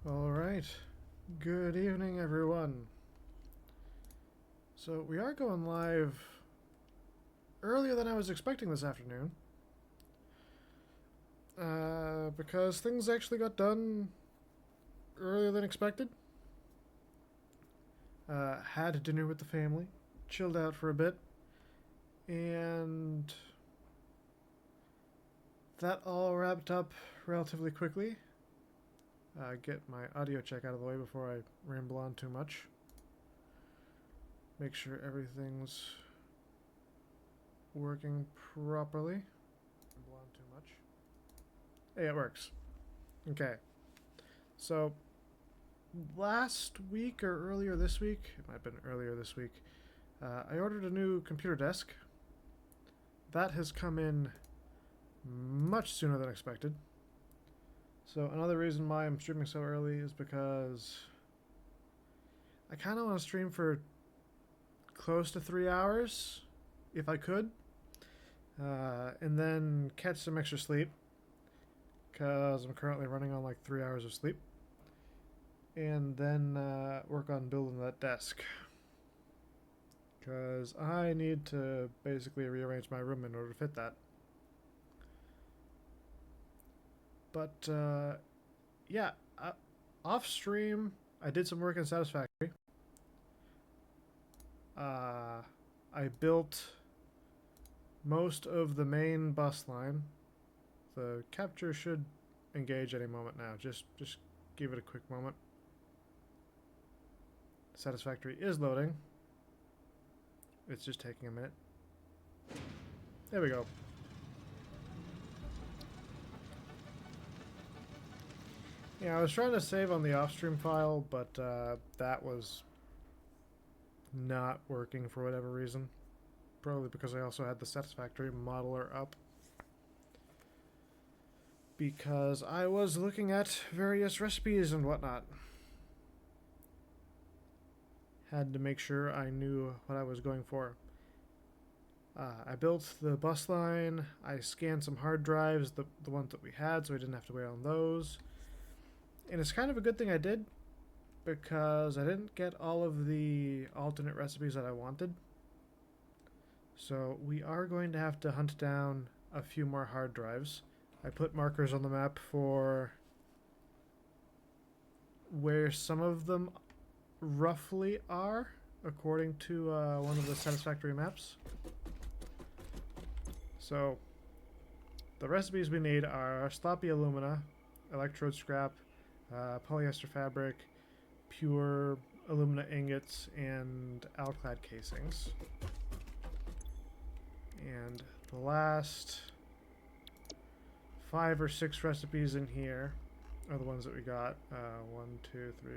All right. Good evening, everyone. So we are going live earlier than I was expecting this afternoon. Because things actually got done earlier than expected. Had dinner with the family, chilled out for a bit, and that all wrapped up relatively quickly. Get my audio check out of the way before I ramble on too much. Make sure everything's working properly. Ramble on too much. Hey, it works. Okay. So, last week or earlier this week, it might have been earlier this week, I ordered a new computer desk. That has come in much sooner than expected. So another reason why I'm streaming so early is because I kind of want to stream for close to 3 hours, if I could, and then catch some extra sleep, because I'm currently running on like 3 hours of sleep, and then work on building that desk, because I need to basically rearrange my room in order to fit that. But yeah, off stream, I did some work in Satisfactory. I built most of the main bus line. The capture should engage any moment now. Just give it a quick moment. Satisfactory is loading. It's just taking a minute. There we go. Yeah, I was trying to save on the off-stream file, but that was not working for whatever reason. Probably because I also had the Satisfactory modeler up. Because I was looking at various recipes and whatnot. Had to make sure I knew what I was going for. I built the bus line. I scanned some hard drives, the ones that we had, so I didn't have to wait on those. And it's kind of a good thing I did, because I didn't get all of the alternate recipes that I wanted. So we are going to have to hunt down a few more hard drives. I put markers on the map for where some of them roughly are, according to one of the Satisfactory maps. So the recipes we need are sloppy alumina, electrode scrap, polyester fabric, pure alumina ingots, and alclad casings. And the last 5 or 6 recipes in here are the ones that we got. 1, 2, 3,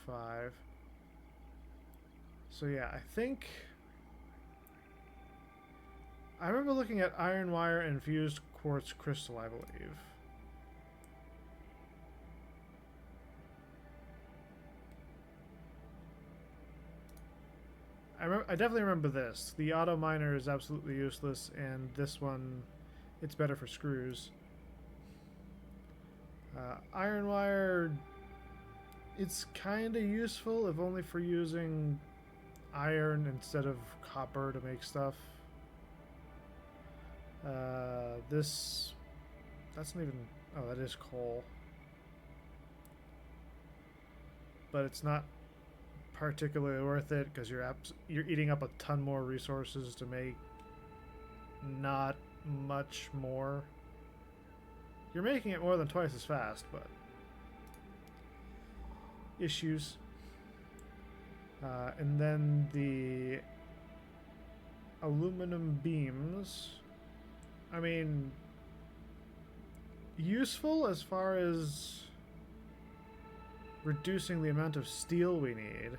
4, 5. So yeah, I think I remember looking at iron wire and fused quartz crystal, I believe. I definitely remember this. The auto miner is absolutely useless, and this one, it's better for screws. Iron wire, it's kind of useful, if only for using iron instead of copper to make stuff. That's not even, oh, that is coal. But it's not particularly worth it, because you're eating up a ton more resources to make not much more. You're making it more than twice as fast, but issues. And then the aluminum beams, I mean, useful as far as reducing the amount of steel we need.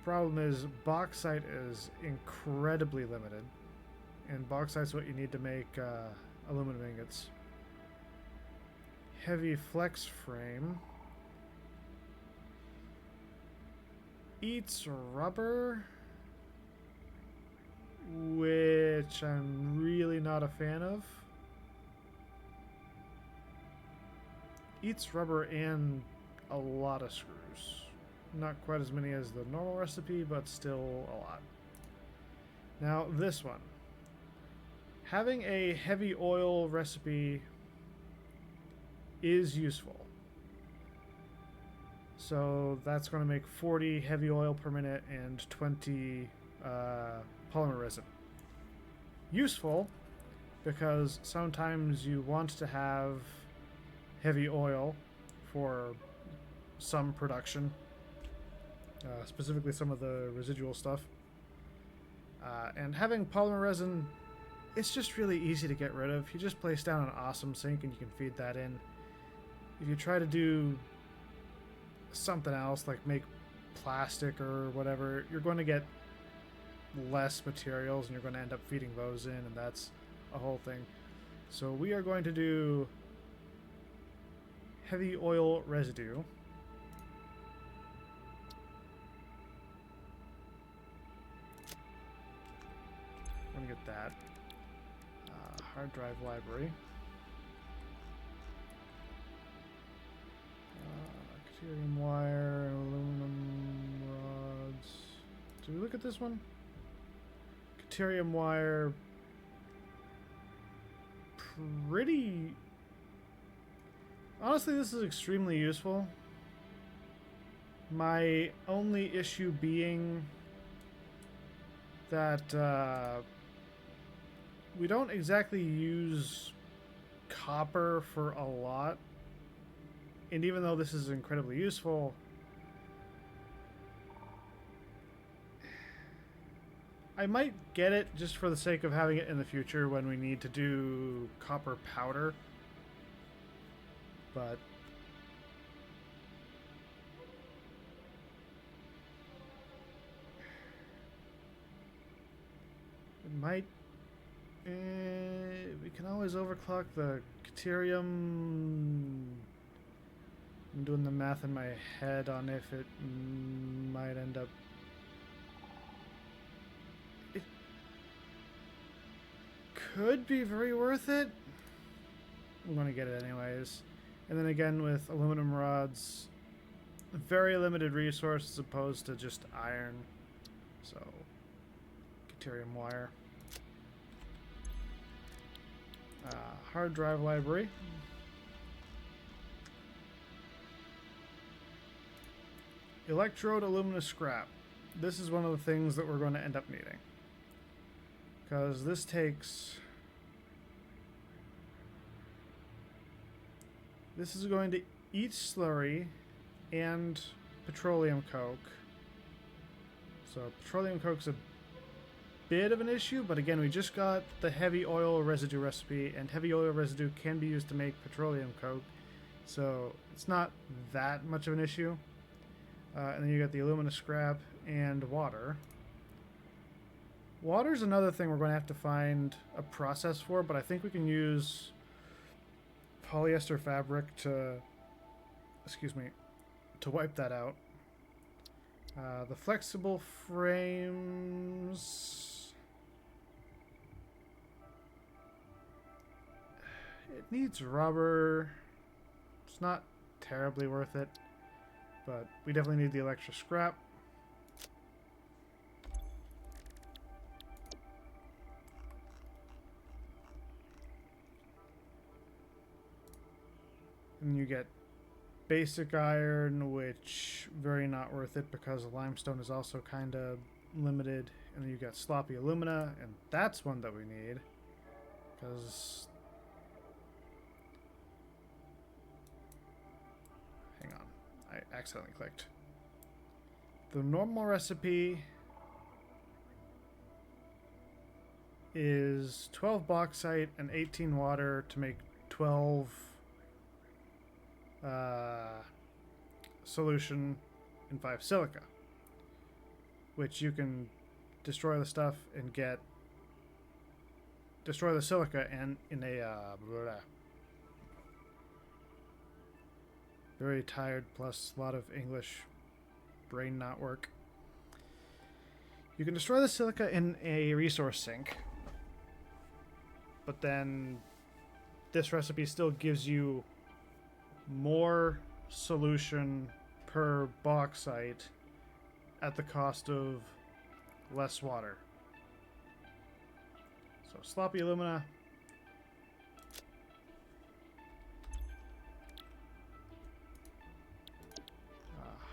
Problem is, bauxite is incredibly limited, and bauxite's what you need to make aluminum ingots. Heavy flex frame eats rubber, which I'm really not a fan of. eats rubber and a lot of screws. Not quite as many as the normal recipe, but still a lot. Now this one. Having a heavy oil recipe is useful. So that's going to make 40 heavy oil per minute and 20 polymer resin. Useful because sometimes you want to have heavy oil for some production, specifically some of the residual stuff. And having polymer resin, it's just really easy to get rid of. You just place down an awesome sink and you can feed that in. If you try to do something else, like make plastic or whatever, you're going to get less materials and you're going to end up feeding those in, and that's a whole thing. So we are going to do heavy oil residue. I'm going to get that. Hard drive library. Deuterium wire, aluminum rods. Did we look at this one? Deuterium wire. Pretty... Honestly, this is extremely useful. My only issue being that we don't exactly use copper for a lot. And even though this is incredibly useful, I might get it just for the sake of having it in the future when we need to do copper powder. But it might... we can always overclock the deuterium. I'm doing the math in my head on if it might end up... It could be very worth it. I'm going to get it anyways. And then again with aluminum rods, very limited resource as opposed to just iron. So, deuterium wire. Hard drive library. Electrode alumina scrap. This is one of the things that we're going to end up needing. Because this takes... This is going to eat slurry and petroleum coke. So petroleum coke's a bit of an issue, but again, we just got the heavy oil residue recipe, and heavy oil residue can be used to make petroleum coke. So it's not that much of an issue. And then you got the alumina scrap and water. Water's another thing we're going to have to find a process for, but I think we can use polyester fabric to, to wipe that out. The flexible frames, it needs rubber. It's not terribly worth it, but we definitely need the extra scrap. And you get basic iron, which very not worth it because the limestone is also kind of limited. And then you got sloppy alumina, and that's one that we need because... Hang on, I accidentally clicked. The normal recipe is 12 bauxite and 18 water to make 12 solution and 5 silica, which you can destroy the stuff and get destroy the silica and in a very tired plus a lot of English brain not work. You can destroy the silica in a resource sink, but then this recipe still gives you more solution per bauxite at the cost of less water. So sloppy alumina.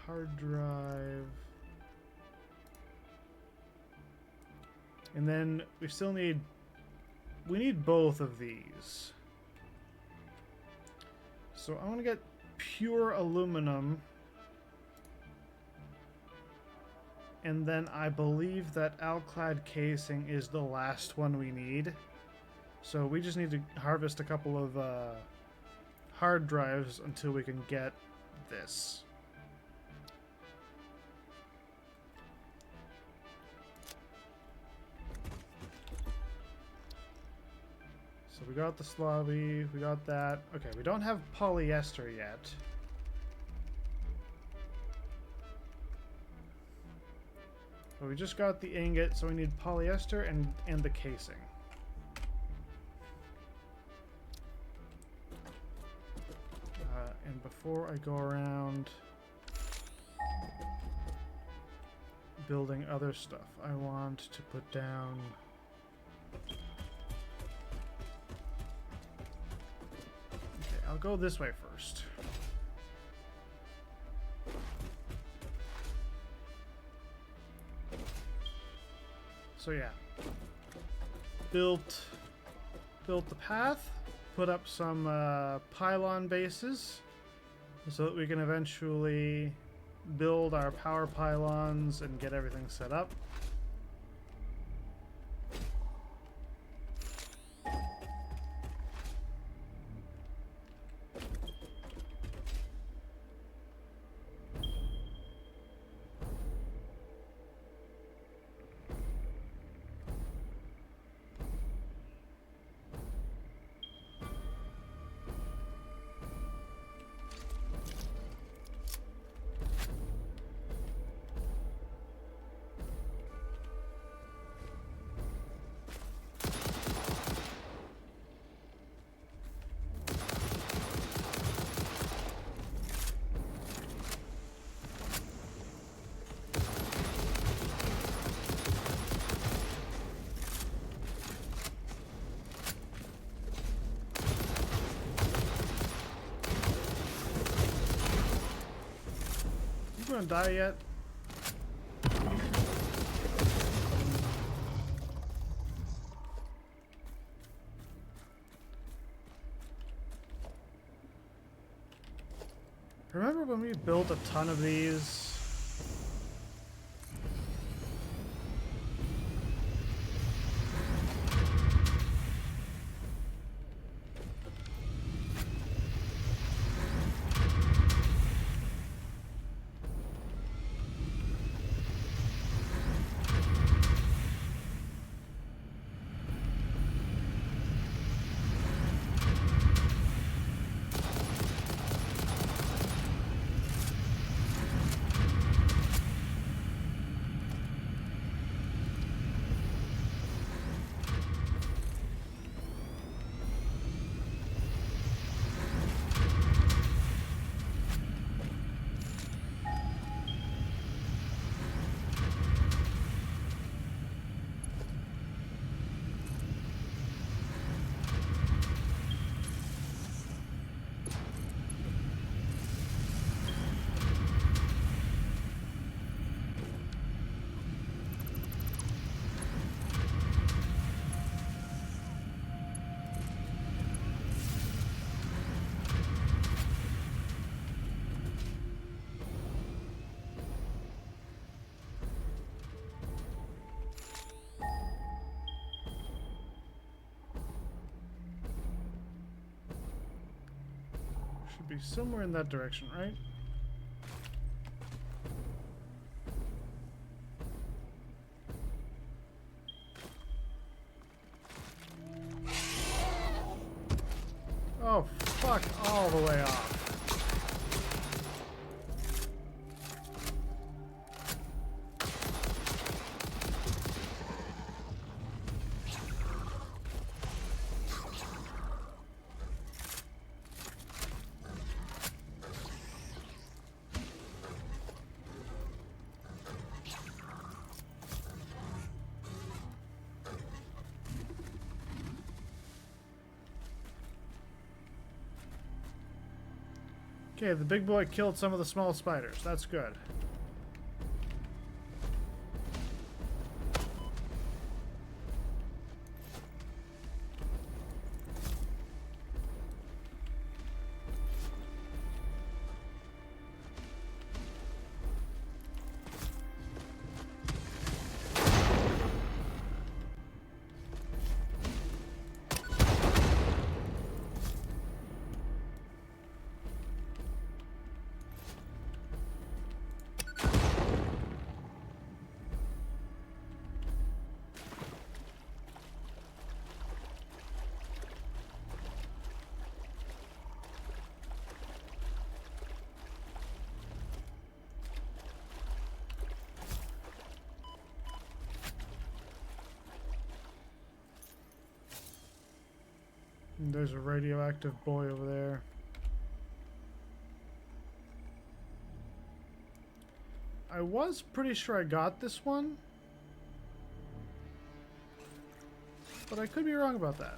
Hard drive. And then we still need... We need both of these. So I want to get pure aluminum. And then I believe that alclad casing is the last one we need. So we just need to harvest a couple of hard drives until we can get this. So we got the slobby, we got that. Okay, we don't have polyester yet. But we just got the ingot, so we need polyester and the casing. And before I go around building other stuff, I want to put down... Okay, I'll go this way first. So yeah, built the path, put up some pylon bases so that we can eventually build our power pylons and get everything set up. You gonna die yet? Remember when we built a ton of these? Be somewhere in that direction, right? Oh, fuck all the way off. Okay, the big boy killed some of the small spiders. That's good. And there's a radioactive boy over there. I was pretty sure I got this one, but I could be wrong about that.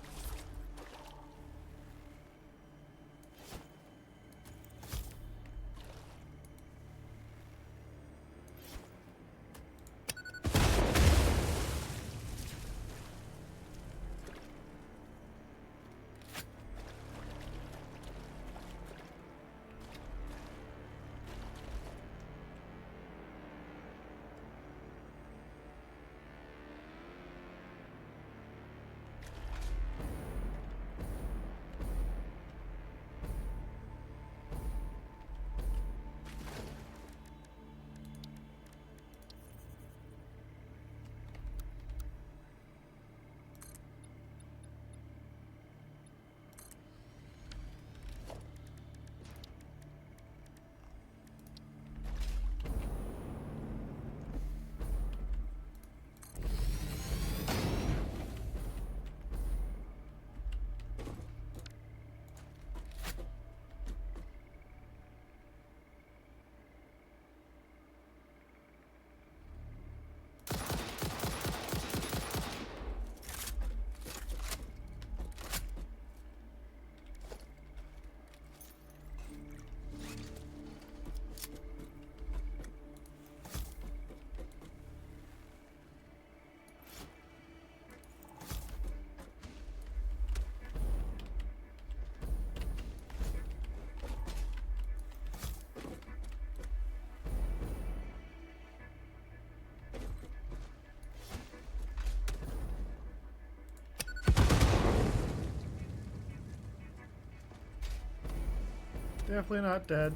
Definitely not dead.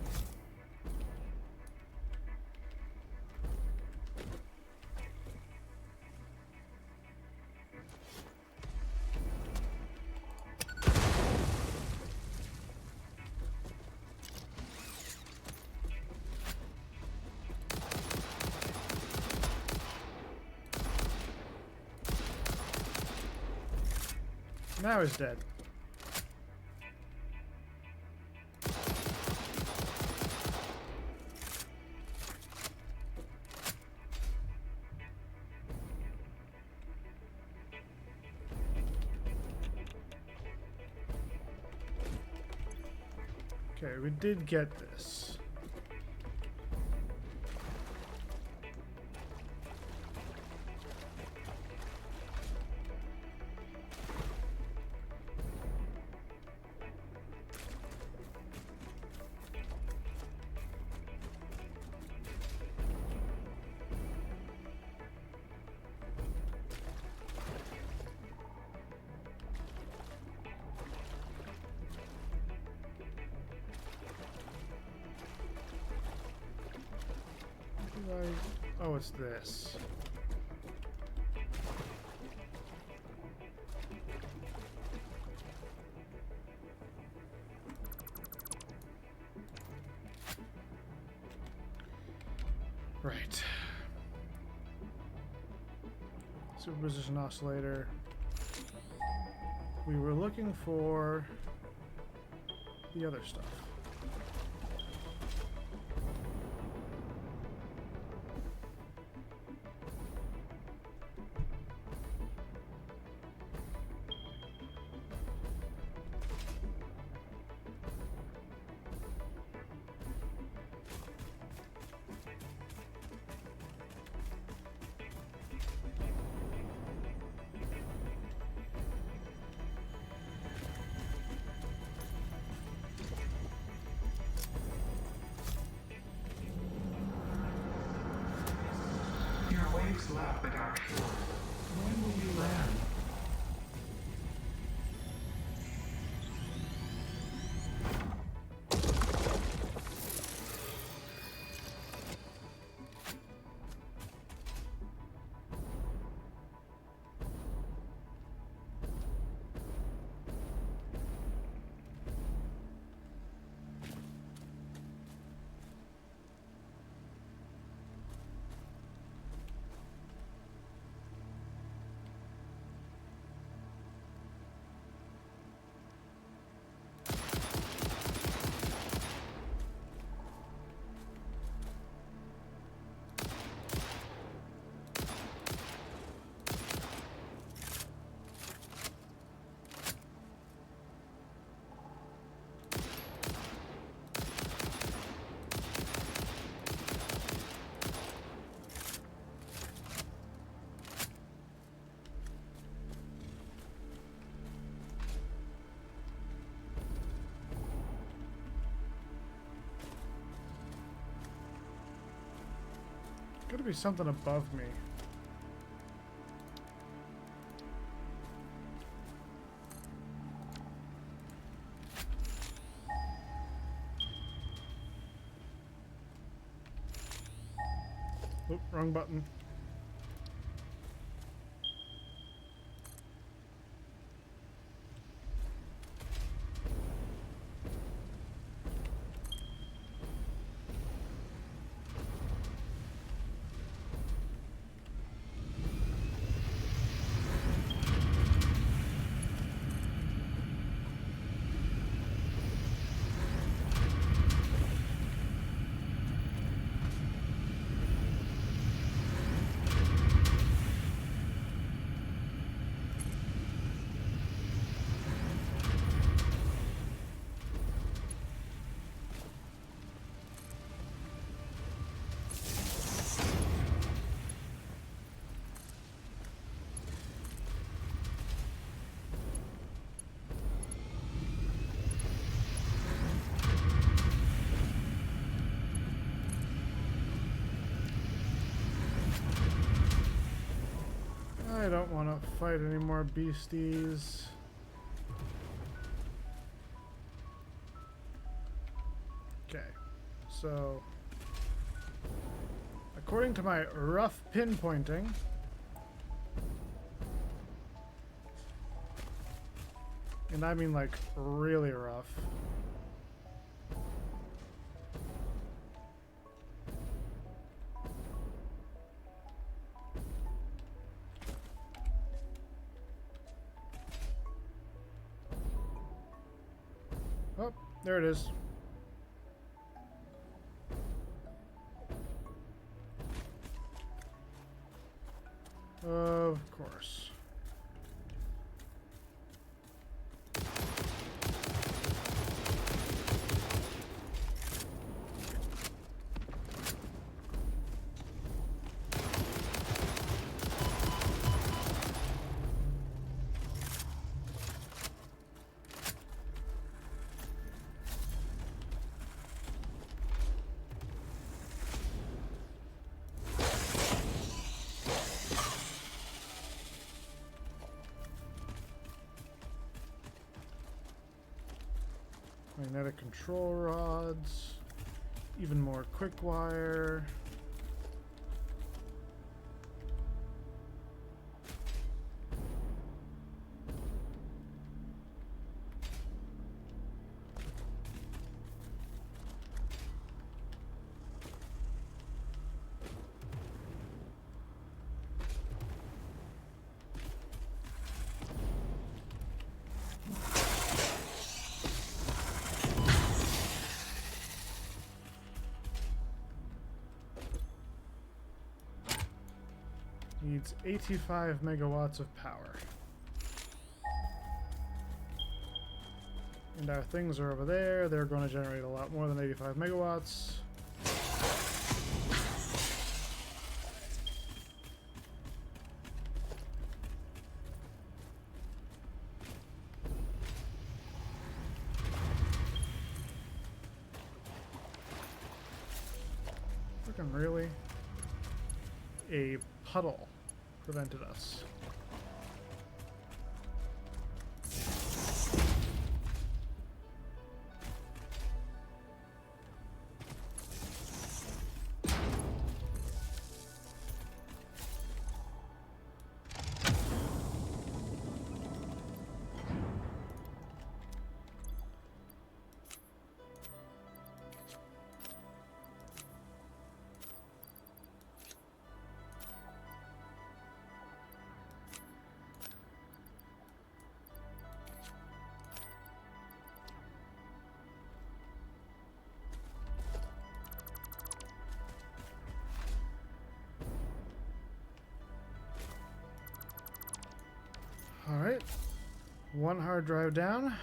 Now he's dead. Okay, we did get this. Oh, it's this. Right. Superposition oscillator. We were looking for the other stuff. When will you land? Gotta be something above me. Oop, wrong button. I don't want to fight any more beasties. Okay, so according to my rough pinpointing, and I mean like really rough, oh, there it is. Of course. Magnetic control rods, even more quick wire. Needs 85 megawatts of power. And our things are over there. They're going to generate a lot more than 85 megawatts. Freaking really? A puddle. prevented us. Alright, one hard drive down.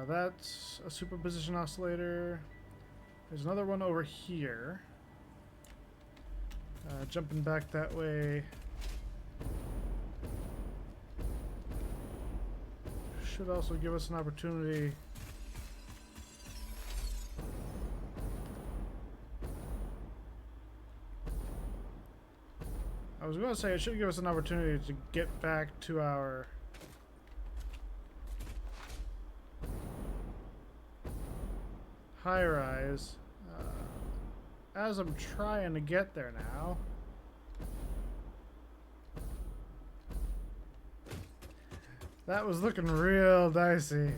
That's a superposition oscillator. There's another one over here. Jumping back that way. Should also give us an opportunity. I was going to say it should give us an opportunity to get back to our high-rise. As I'm trying to get there now. That was looking real dicey.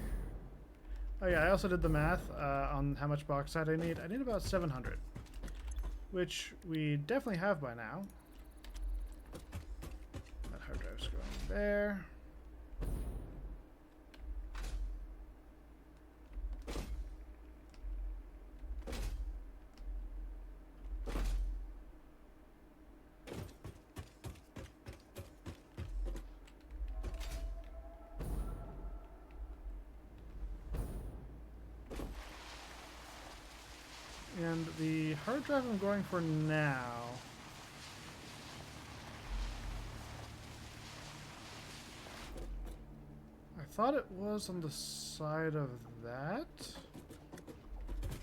Oh yeah, I also did the math on how much bauxite I need. I need about 700, which we definitely have by now. That hard drive's going there. And the hard drive I'm going for now. I thought it was on the side of that.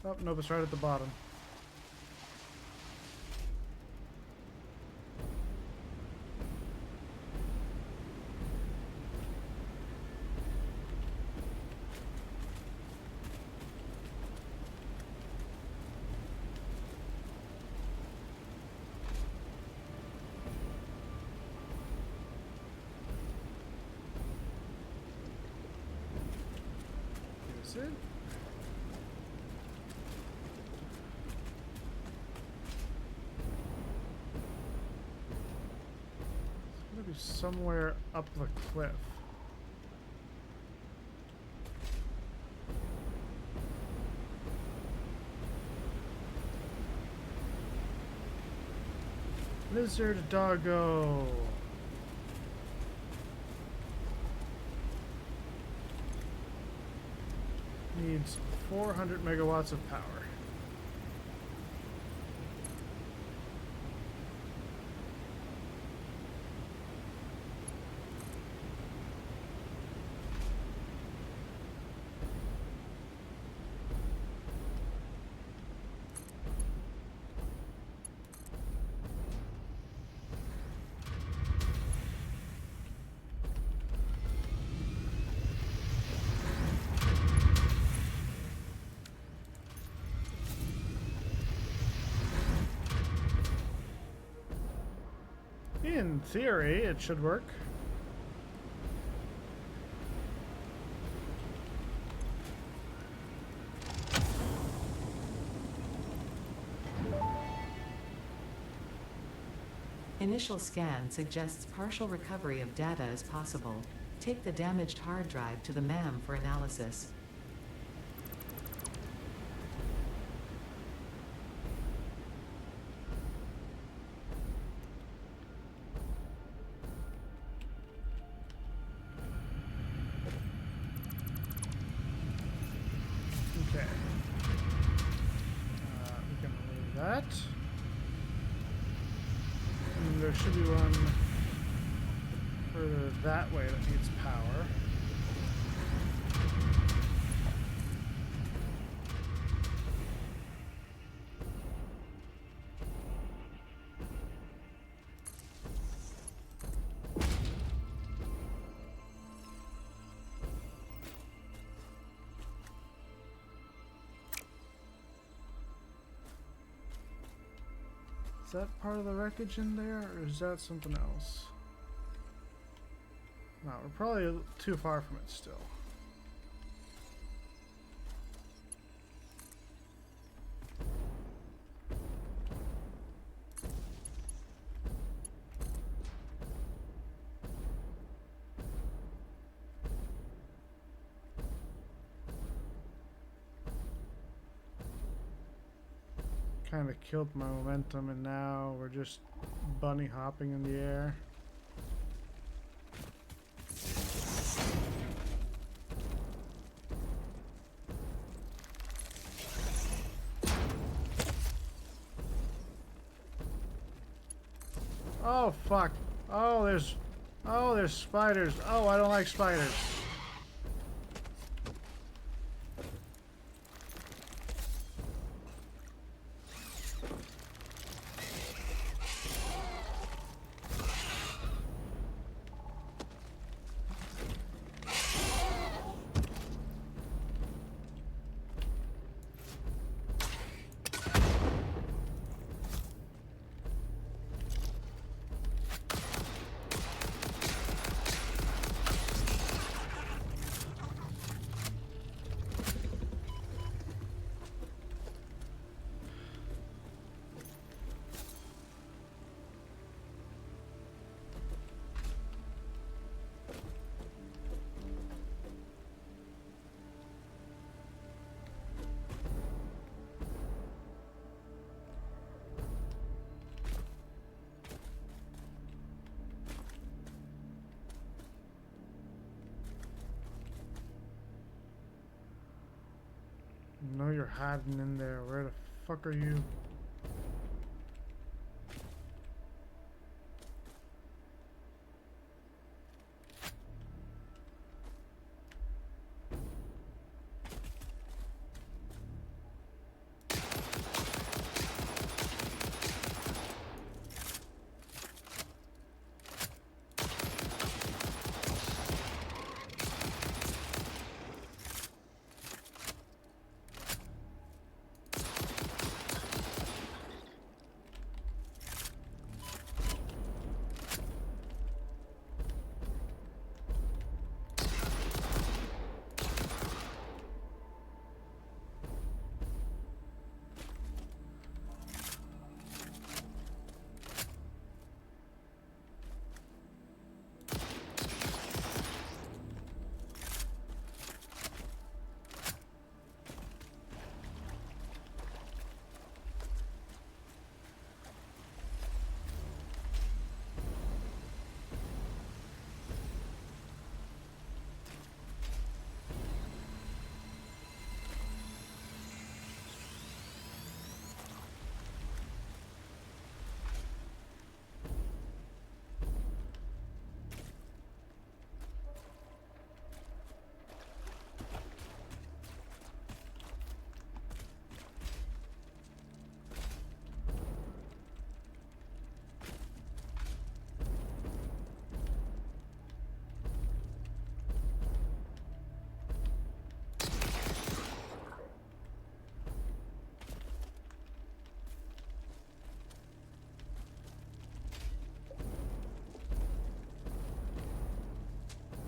Oh, nope, it's right at the bottom. Is it? It's gonna be somewhere up the cliff. Lizard doggo. Needs 400 megawatts of power. In theory, it should work. Initial scan suggests partial recovery of data is possible. Take the damaged hard drive to the MAM for analysis. Okay. We can remove that. And there should be one further that way that needs power. Is that part of the wreckage in there, or is that something else? No, we're probably too far from it still. Kind of killed my momentum, and now we're just bunny hopping in the air. Oh fuck. There's spiders. Oh, I don't like spiders. No, you're hiding in there. Where the fuck are you?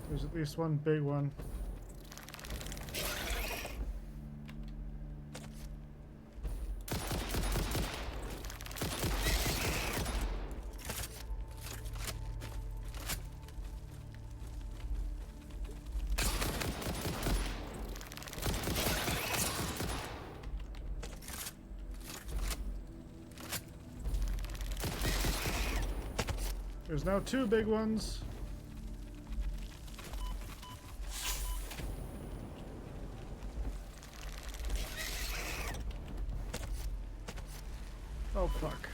There's at least one big one. There's now two big ones. Oh fuck.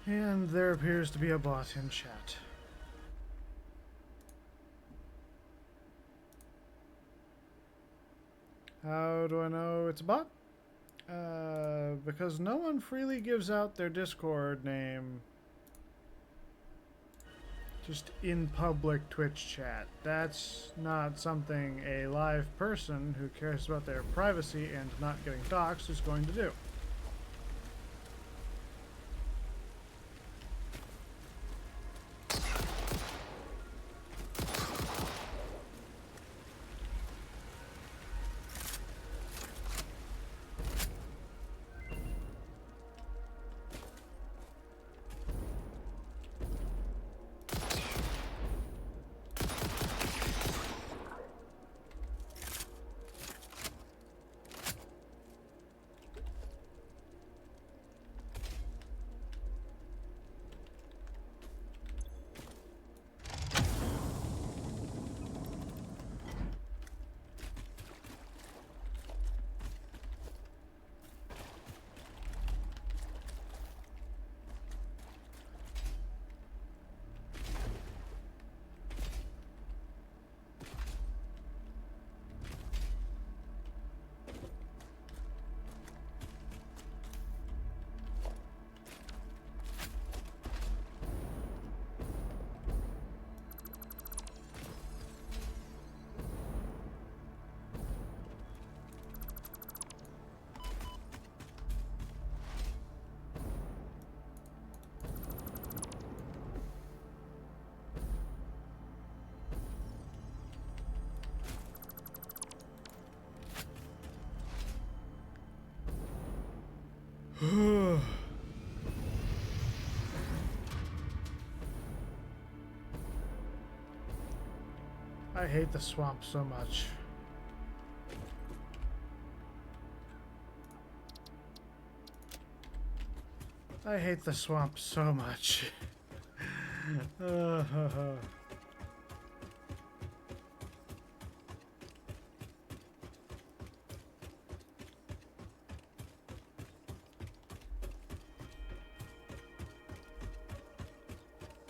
And there appears to be a bot in chat. How do I know it's a bot? Because no one freely gives out their Discord name just in public Twitch chat. That's not something a live person who cares about their privacy and not getting doxxed is going to do. I hate the swamp so much. I hate the swamp so much.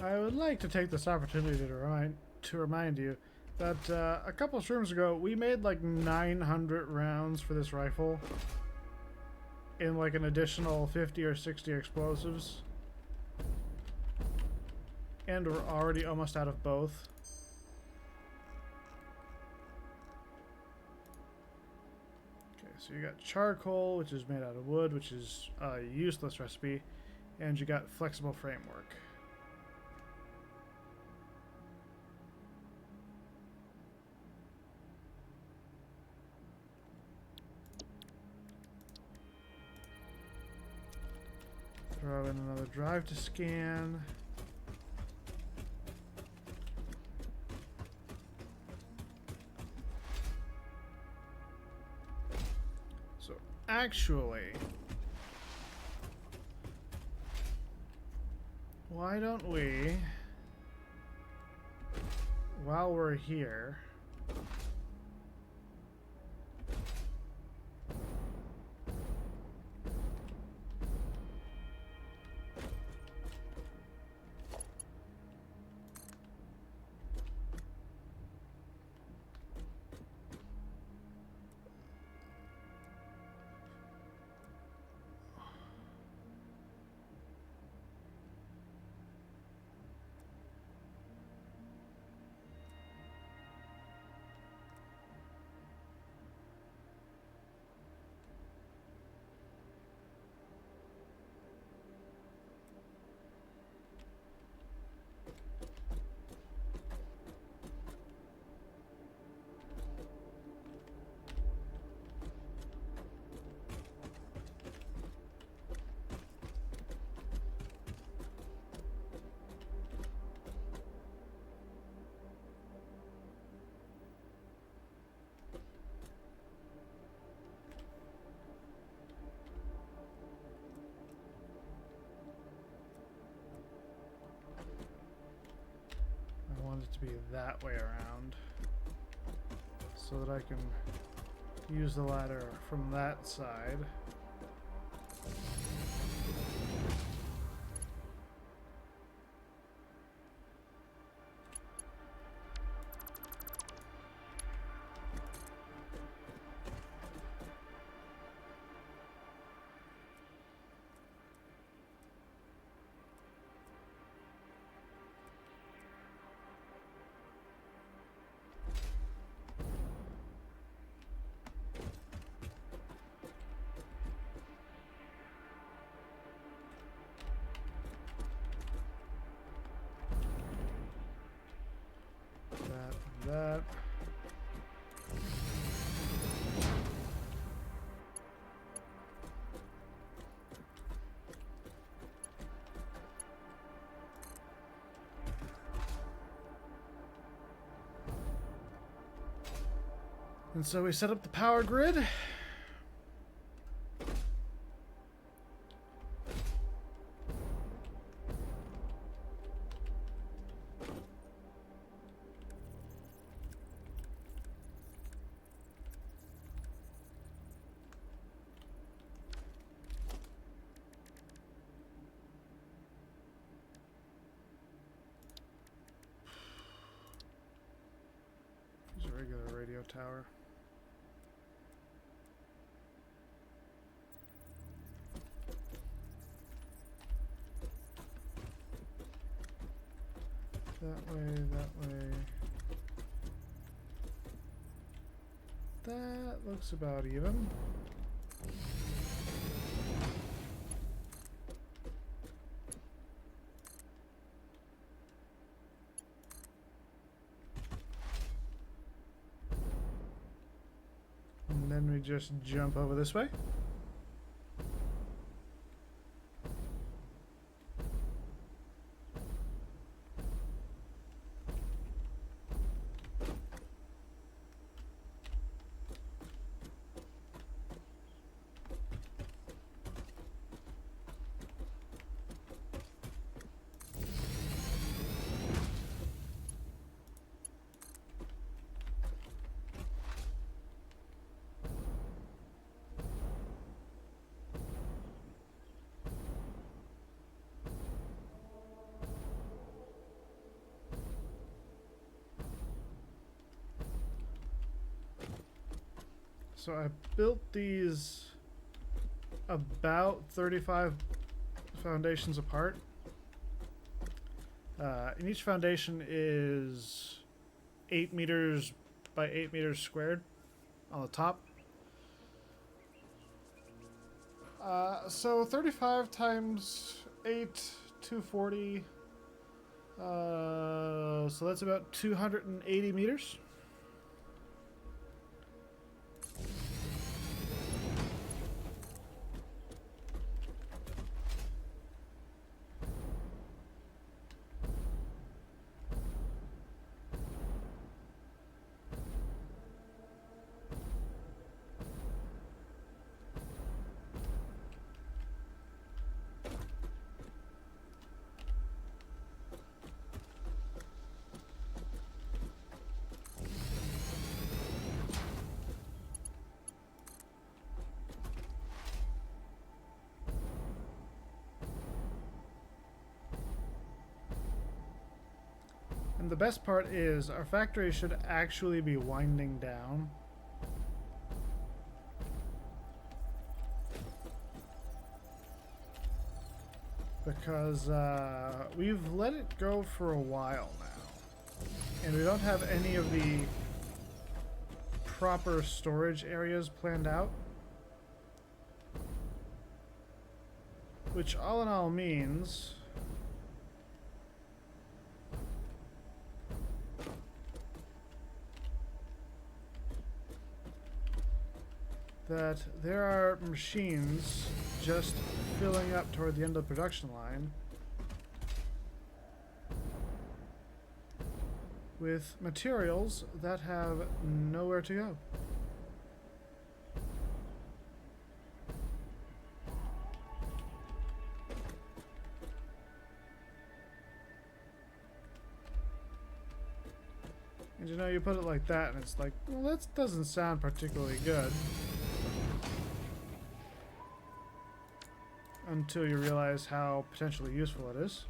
I would like to take this opportunity to remind you that a couple of streams ago we made like 900 rounds for this rifle in like an additional 50 or 60 explosives, and we're already almost out of both. Okay, so you got charcoal, which is made out of wood, which is a useless recipe, and you got flexible framework. Throw in another drive to scan. So actually, why don't we, while we're here, it to be that way around so that I can use the ladder from that side. And so we set up the power grid. There's a regular radio tower. That way, that way. That looks about even. And then we just jump over this way. So I built these about 35 foundations apart. And each foundation is 8 meters by 8 meters squared on the top. So 35 times 8, 240. So that's about 280 meters. And the best part is our factory should actually be winding down. Because we've let it go for a while now. And we don't have any of the proper storage areas planned out. Which all in all means that there are machines just filling up toward the end of the production line with materials that have nowhere to go. And you know, you put it like that and it's like, well, that doesn't sound particularly good. Until you realize how potentially useful it is.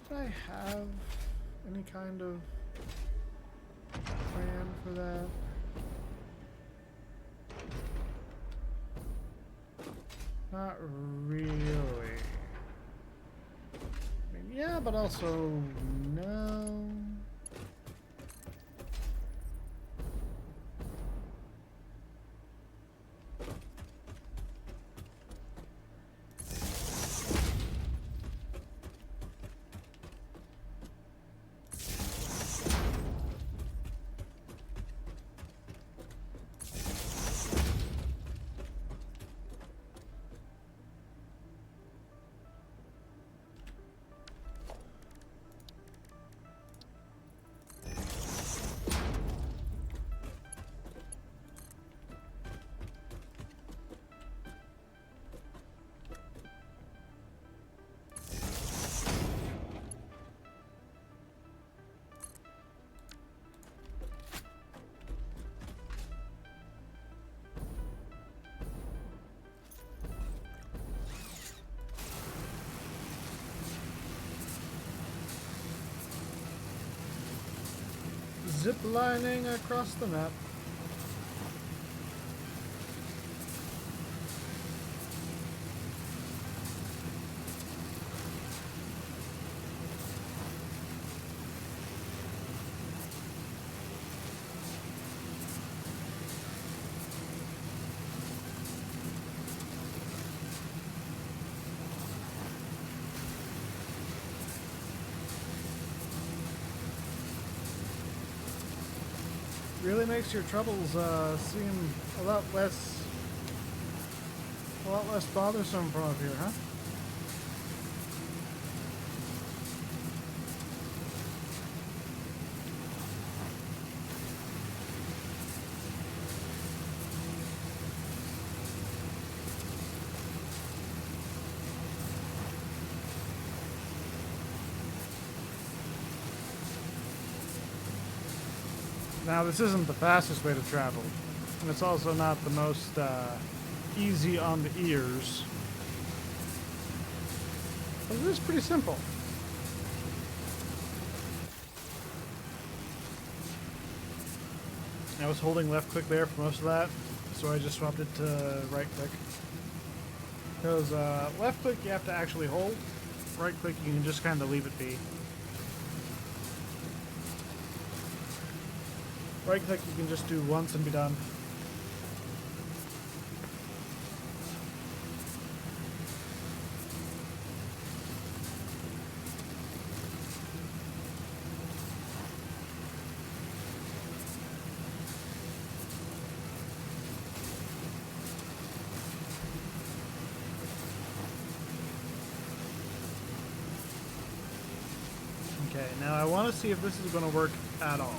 Did I have any kind of plan for that? Not really. I mean, yeah, but also no. Zip lining across the map. Really makes your troubles seem a lot less bothersome from up here, huh? Now, this isn't the fastest way to travel, and it's also not the most easy on the ears. But it is pretty simple. I was holding left click there for most of that, so I just swapped it to right click. Because left click you have to actually hold, right click you can just kind of leave it be. Right click you can just do once and be done. Okay, now I want to see if this is going to work at all.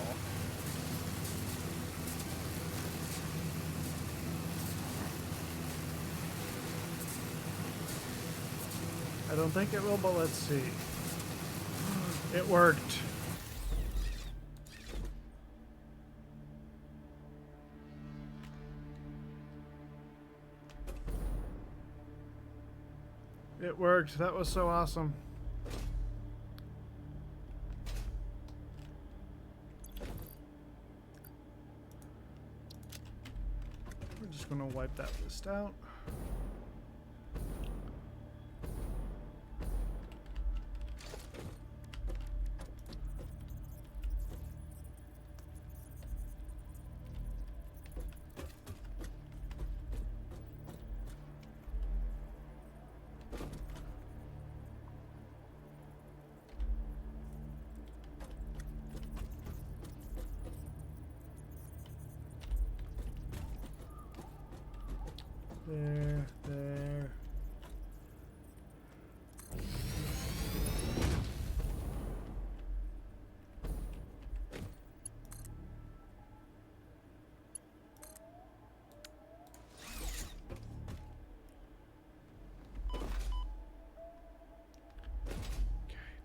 I don't think it will, but let's see. It worked. It worked. That was so awesome. We're just going to wipe that list out. There. Okay,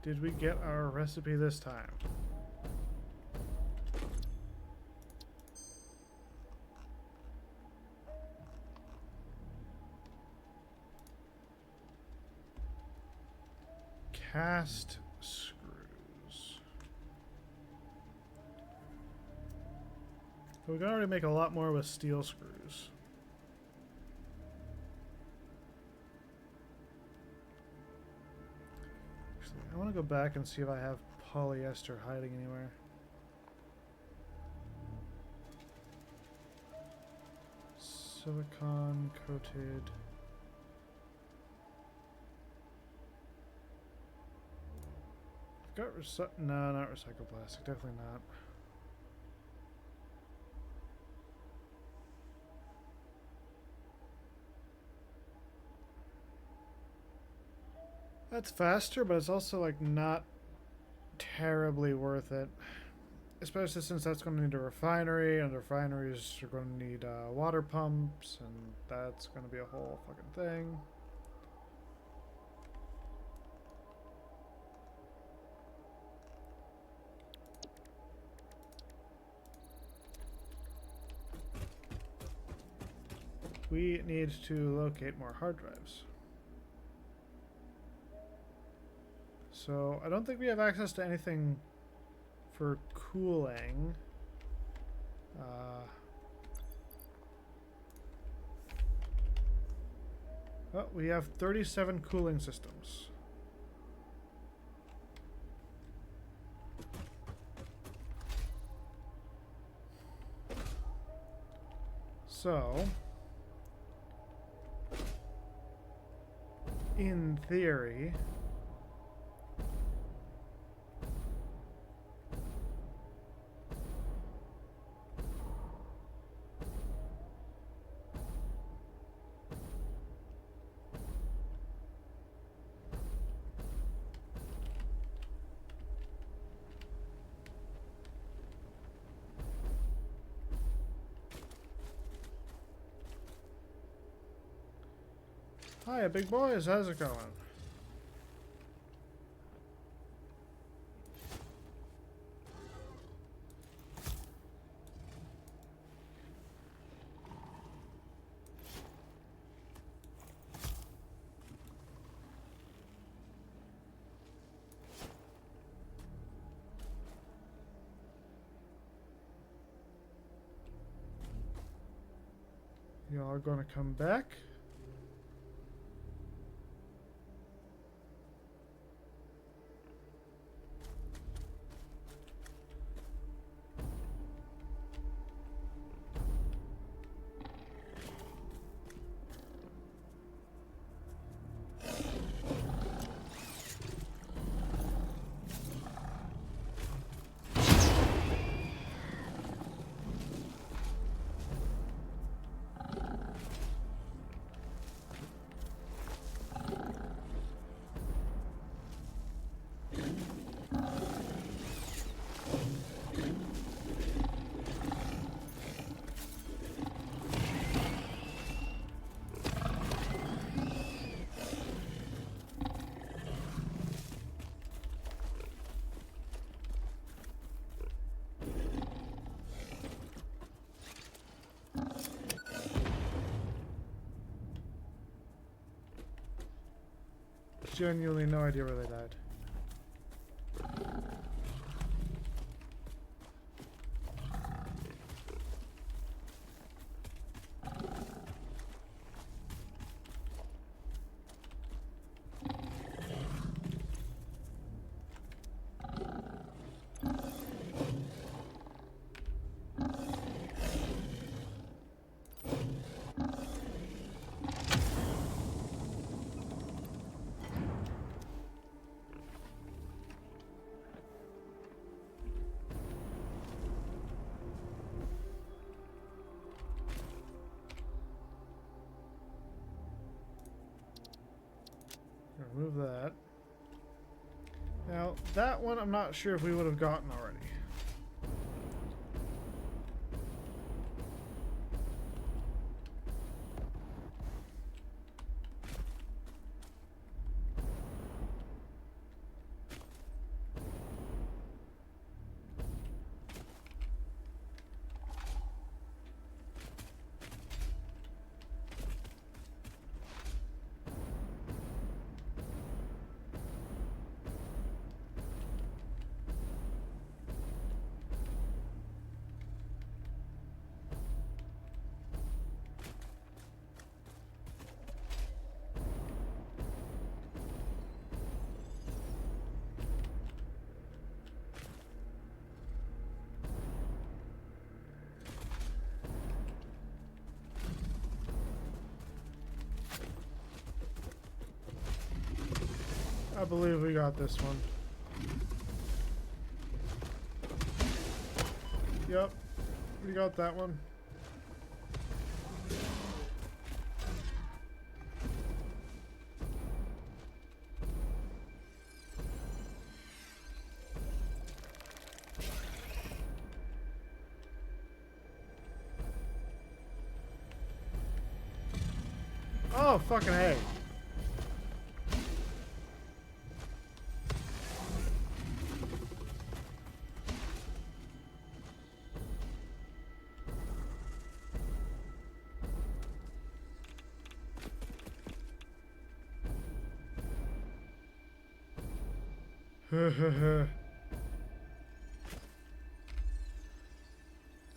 did we get our recipe this time? Cast screws. We can already make a lot more with steel screws. I want to go back and see if I have polyester hiding anywhere. Silicon coated. I've got no, not recycled plastic. Definitely not. That's faster, but it's also like not terribly worth it. Especially since that's going to need a refinery, and the refineries are going to need water pumps, and that's going to be a whole fucking thing. We need to locate more hard drives. So I don't think we have access to anything for cooling. Oh, we have 37 cooling systems. So, in theory, hiya, big boys. How's it going? Y'all are going to come back. Genuinely no idea where they died. Remove that. Now, that one I'm not sure if we would have gotten already. I believe we got this one. Yep, we got that one. Oh, fucking A.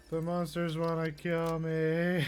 The monsters wanna kill me.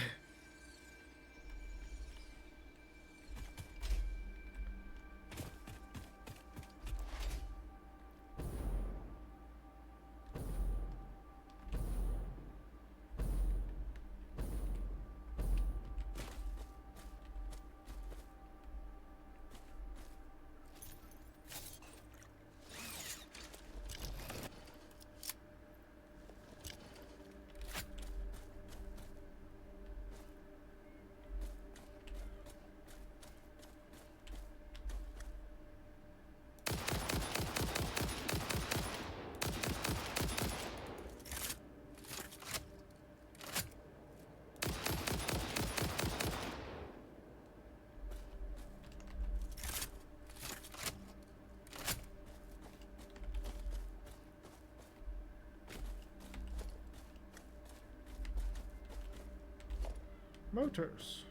Motors.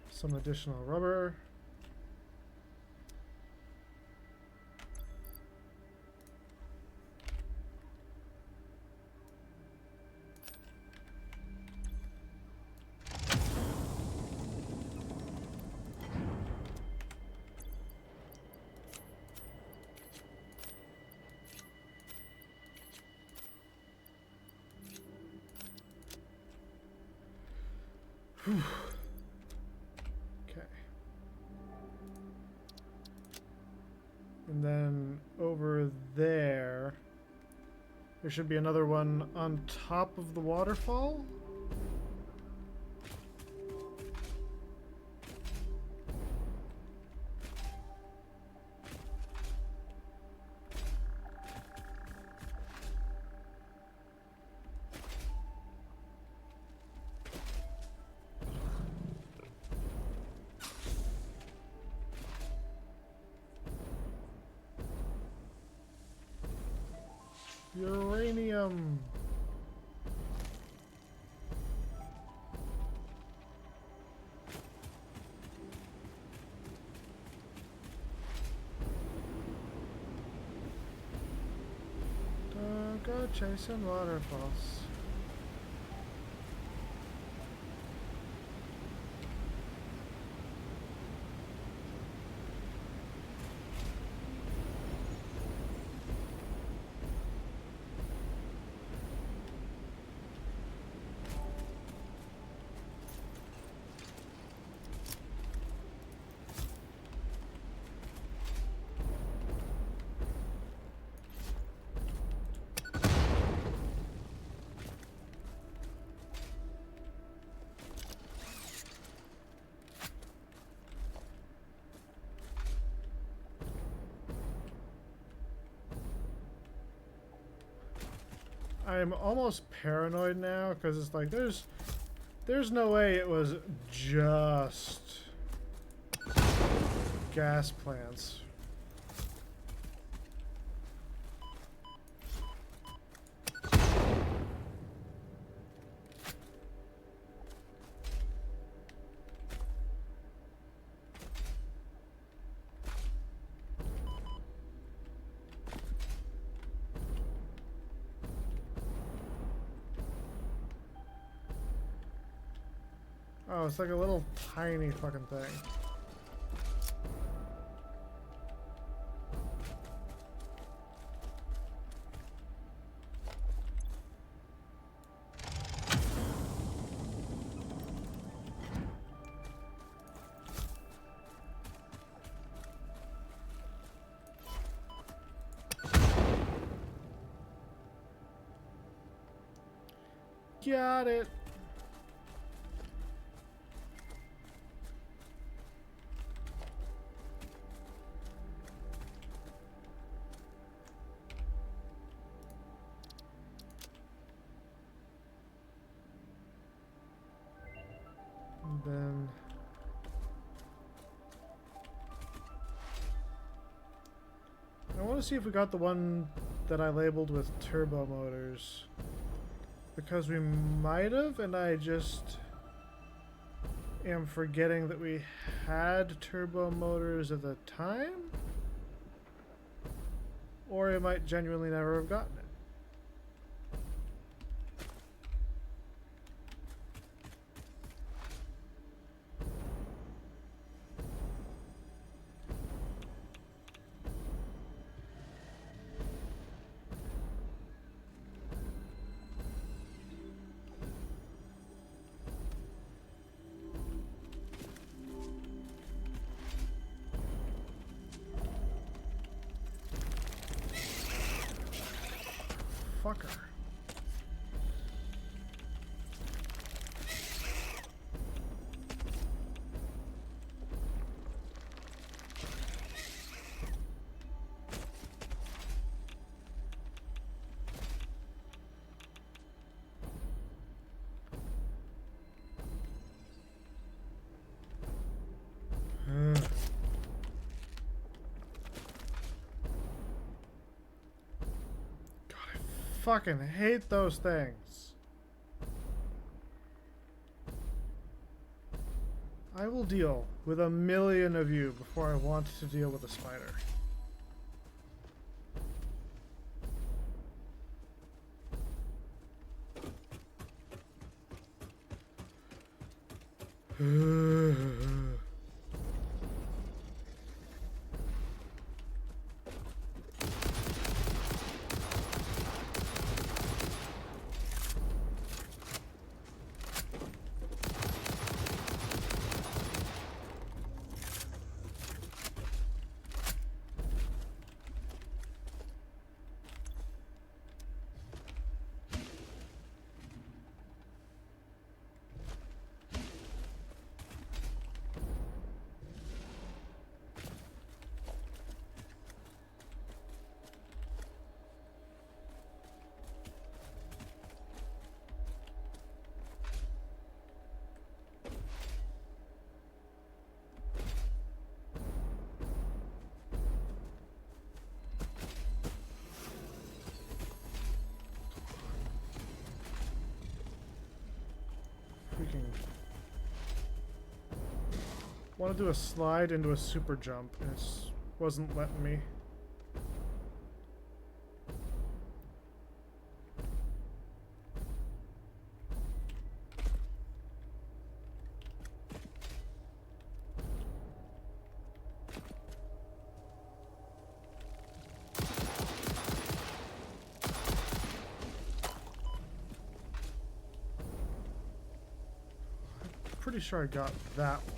Some additional rubber. Okay. And then over there should be another one on top of the waterfall. Uranium. Don't go chasing waterfalls. I'm almost paranoid now because it's like there's no way it was just gas plants. Oh, it's like a little tiny fucking thing. Got it. And then I want to see if we got the one that I labeled with turbo motors. Because we might have, and I just am forgetting that we had turbo motors at the time? Or I might genuinely never have gotten it. Fucker. Fucking hate those things. I will deal with a million of you before I want to deal with a spider. Freaking want to do a slide into a super jump and it wasn't letting me. Pretty sure I got that one.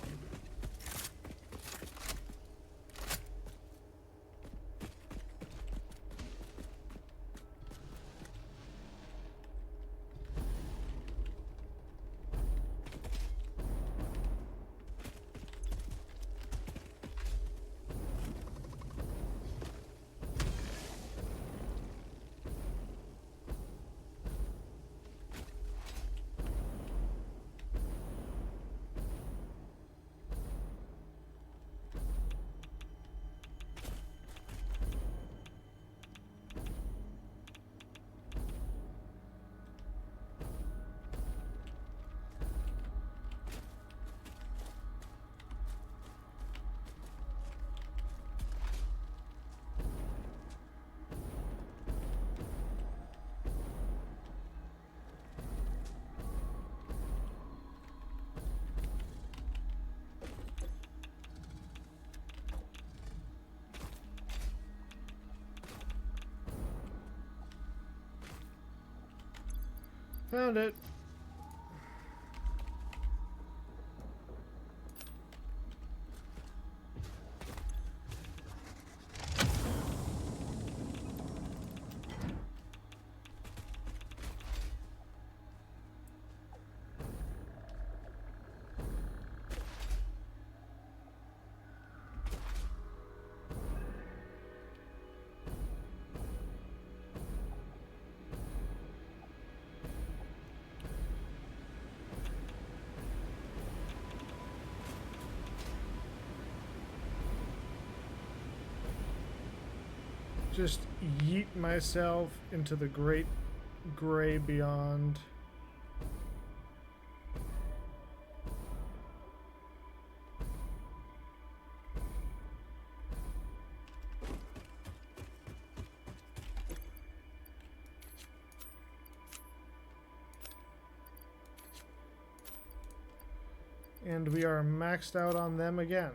Found it. just yeet myself into the great gray beyond. And we are maxed out on them again.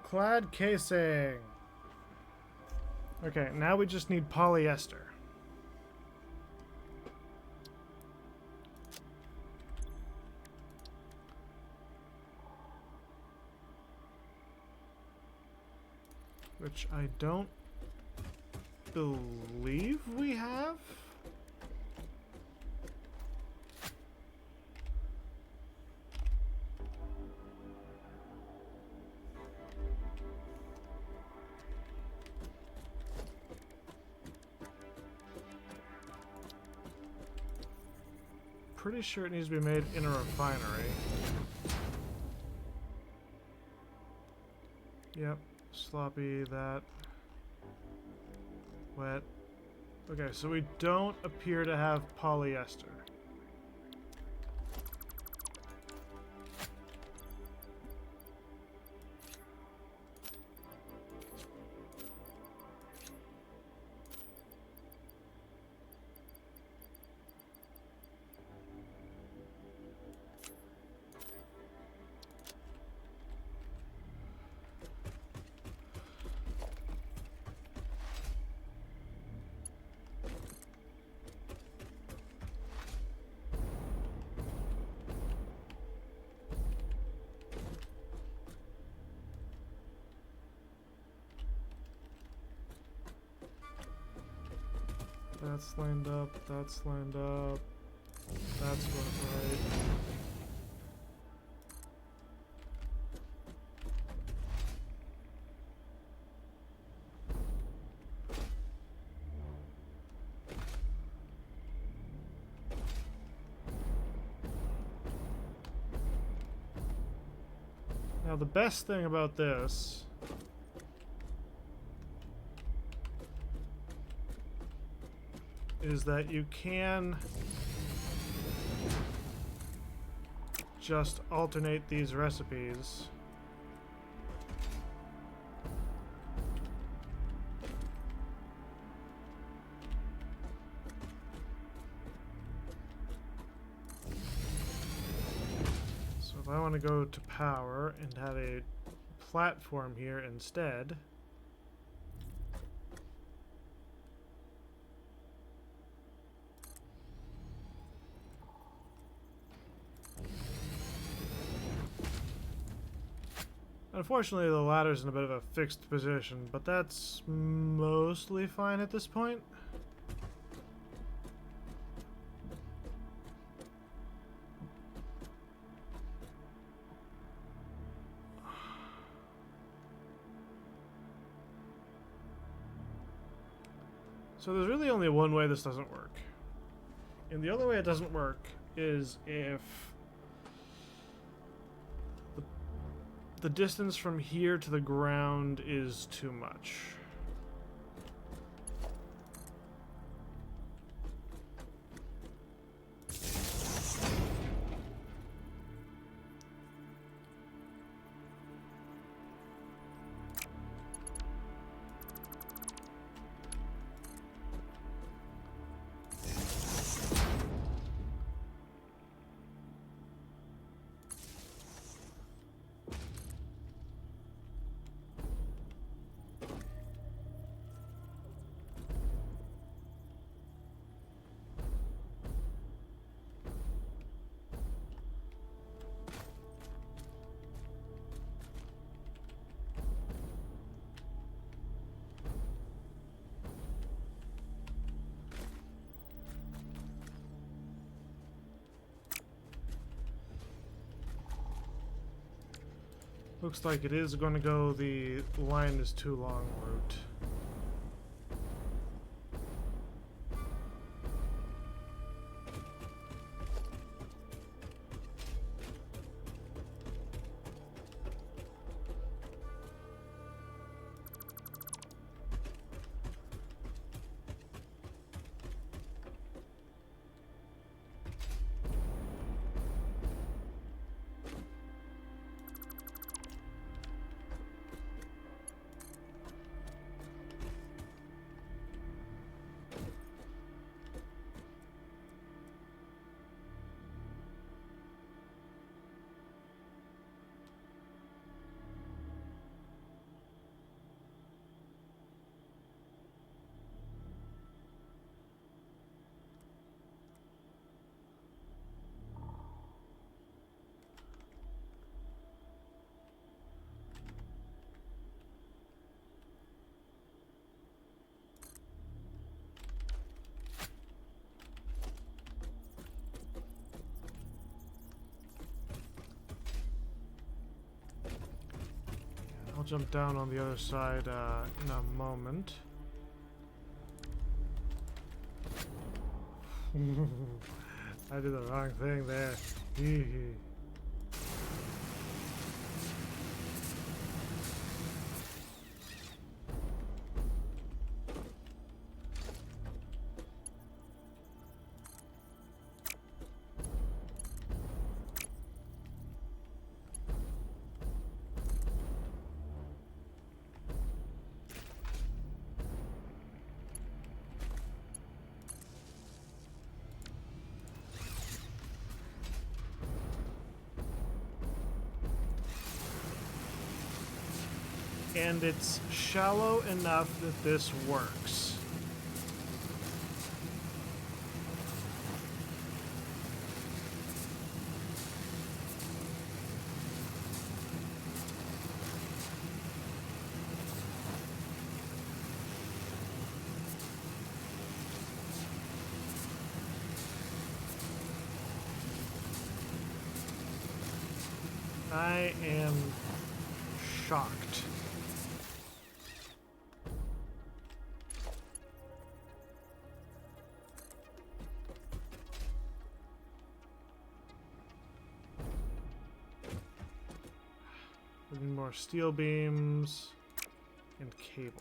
Clad casing. Okay, now we just need polyester. Which I don't believe we have. Pretty sure it needs to be made in a refinery. Yep, sloppy, that. Wet. Okay, so we don't appear to have polyester. That's lined up, that's lined up, that's right. Now the best thing about this is that you can just alternate these recipes. So if I want to go to power and have a platform here instead, unfortunately, the ladder's in a bit of a fixed position, but that's mostly fine at this point. So there's really only one way this doesn't work. And the other way it doesn't work is if the distance from here to the ground is too much. Looks like it is going to go the line is too long route. I'll jump down on the other side in a moment. I did the wrong thing there. Hee hee. And it's shallow enough that this works. I am shocked. We need more steel beams and cable.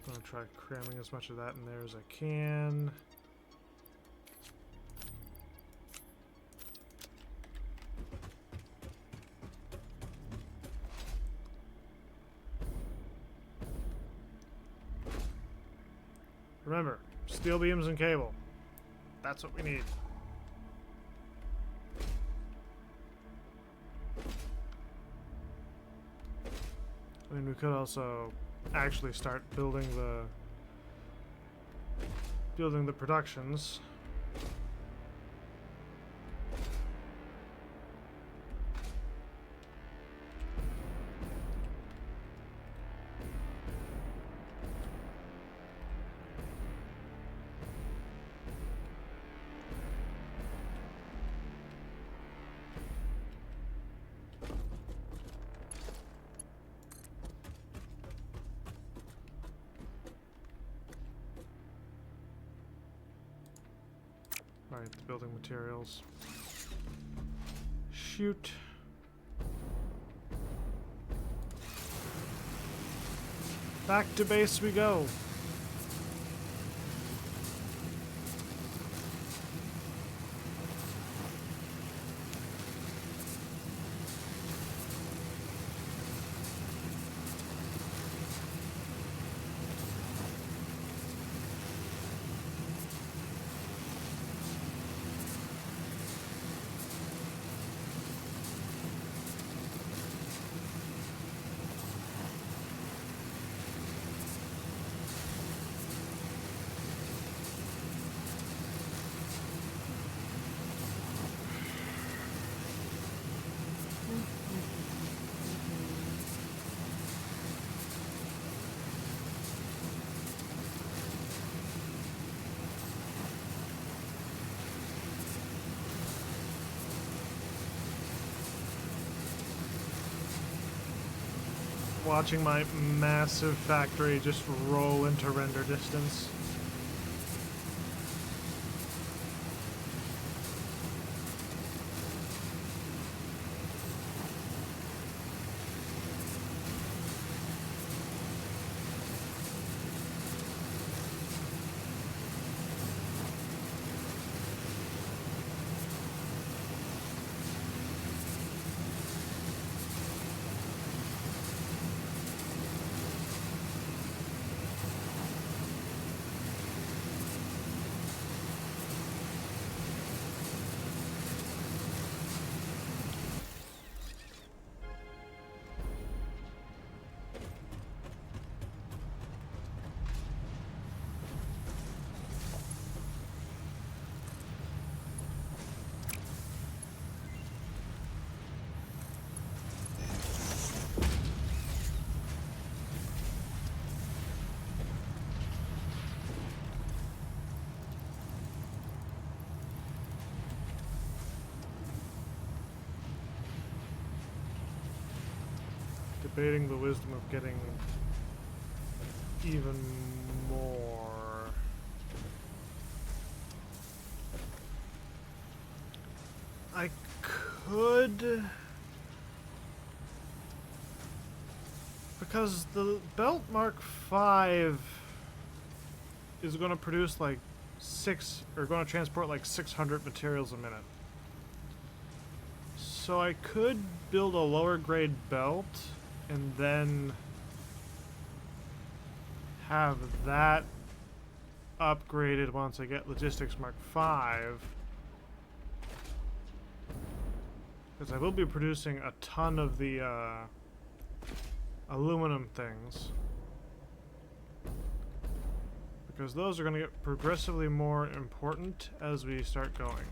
I'm gonna try cramming as much of that in there as I can. Remember, steel beams and cable. That's what we need. I mean, we could also actually start building the productions. Alright, the building materials. Shoot. Back to base we go. watching my massive factory just roll into render distance. Debating the wisdom of getting even more. I could, because the Belt Mark 5 is going to produce like going to transport like 600 materials a minute. So I could build a lower grade belt and then have that upgraded once I get Logistics Mark 5. Because I will be producing a ton of the aluminum things. Because those are going to get progressively more important as we start going.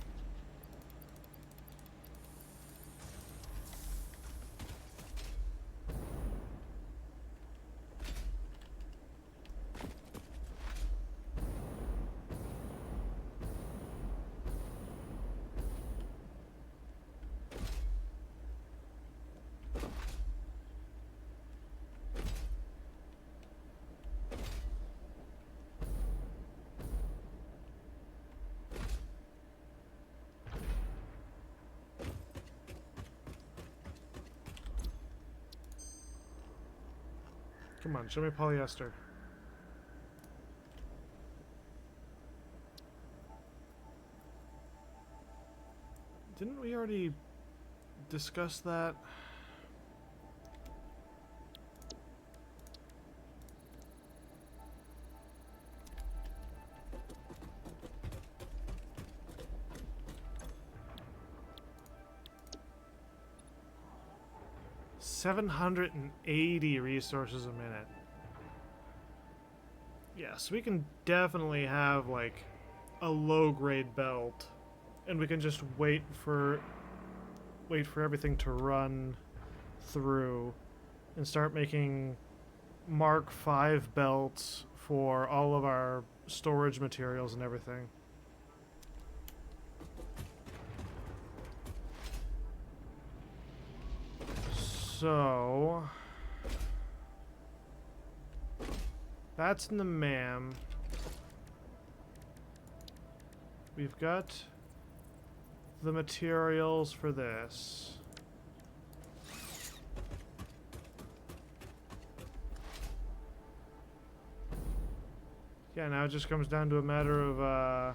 Come on, show me polyester. Didn't we already discuss that? $780 resources a minute. Yes, we can definitely have like a low-grade belt, and we can just wait for everything to run through and start making Mark 5 belts for all of our storage materials and everything. So that's in the MAM. We've got the materials for this. Yeah, now it just comes down to a matter of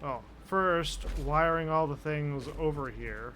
oh, first wiring all the things over here.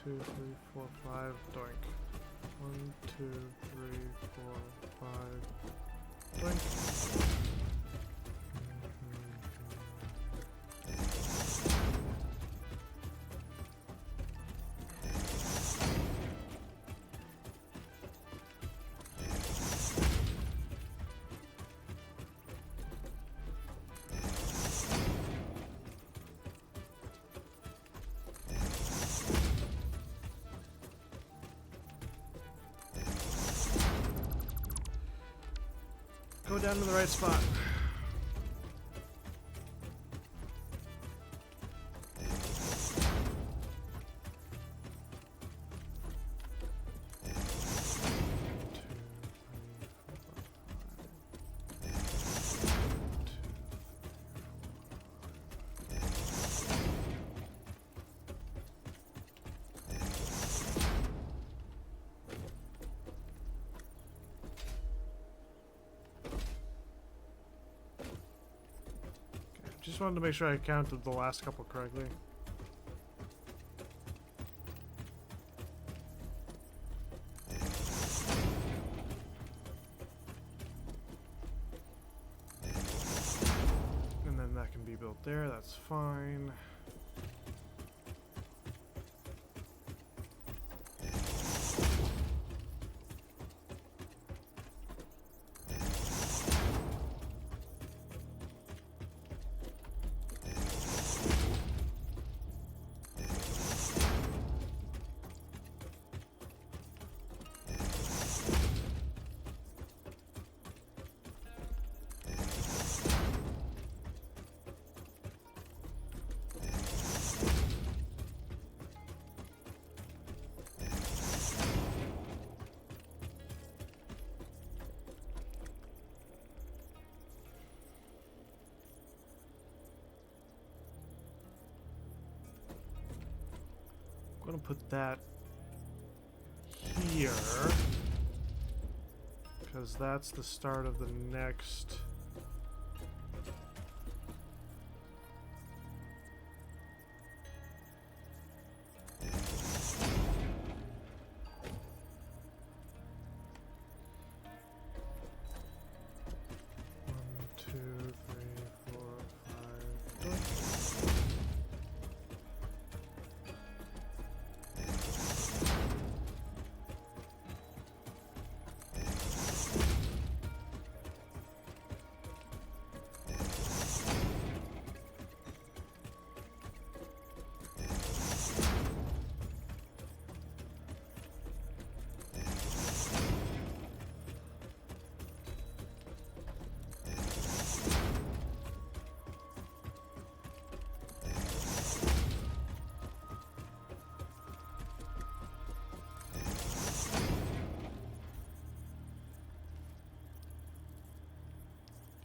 2, 3, 4, 5. Doink. 1, 2, 3, 4, 5. Doink. Go down to the right spot. Just wanted to make sure I counted the last couple correctly. And then that can be built there, that's fine. I'm gonna put that here because that's the start of the next. One, two, three, 4, 5.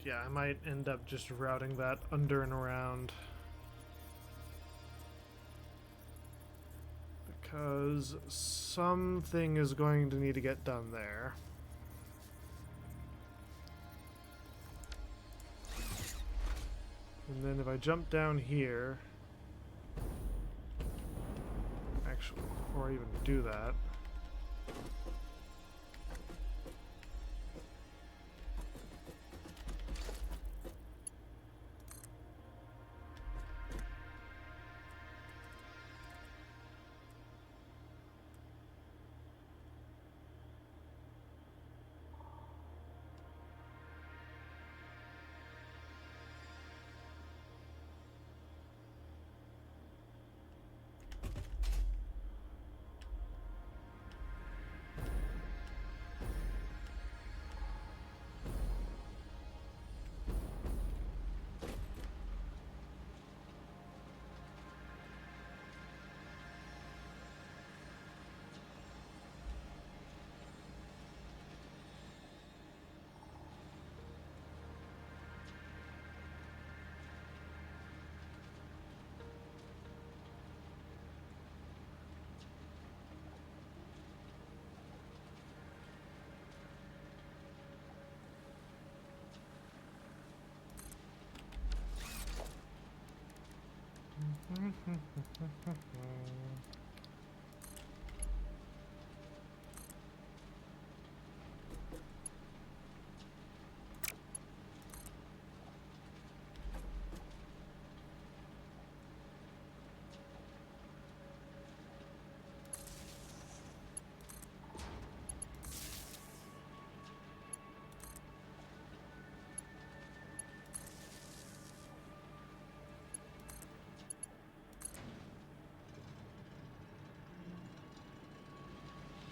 Yeah, I might end up just routing that under and around. Because something is going to need to get done there. And then if I jump down here... Actually, before I even do that...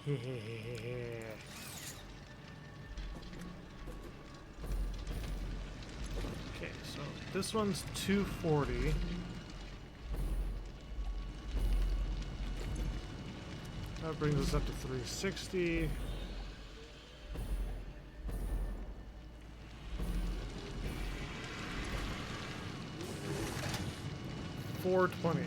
Okay, so this one's 240. That brings us up to 360. $420.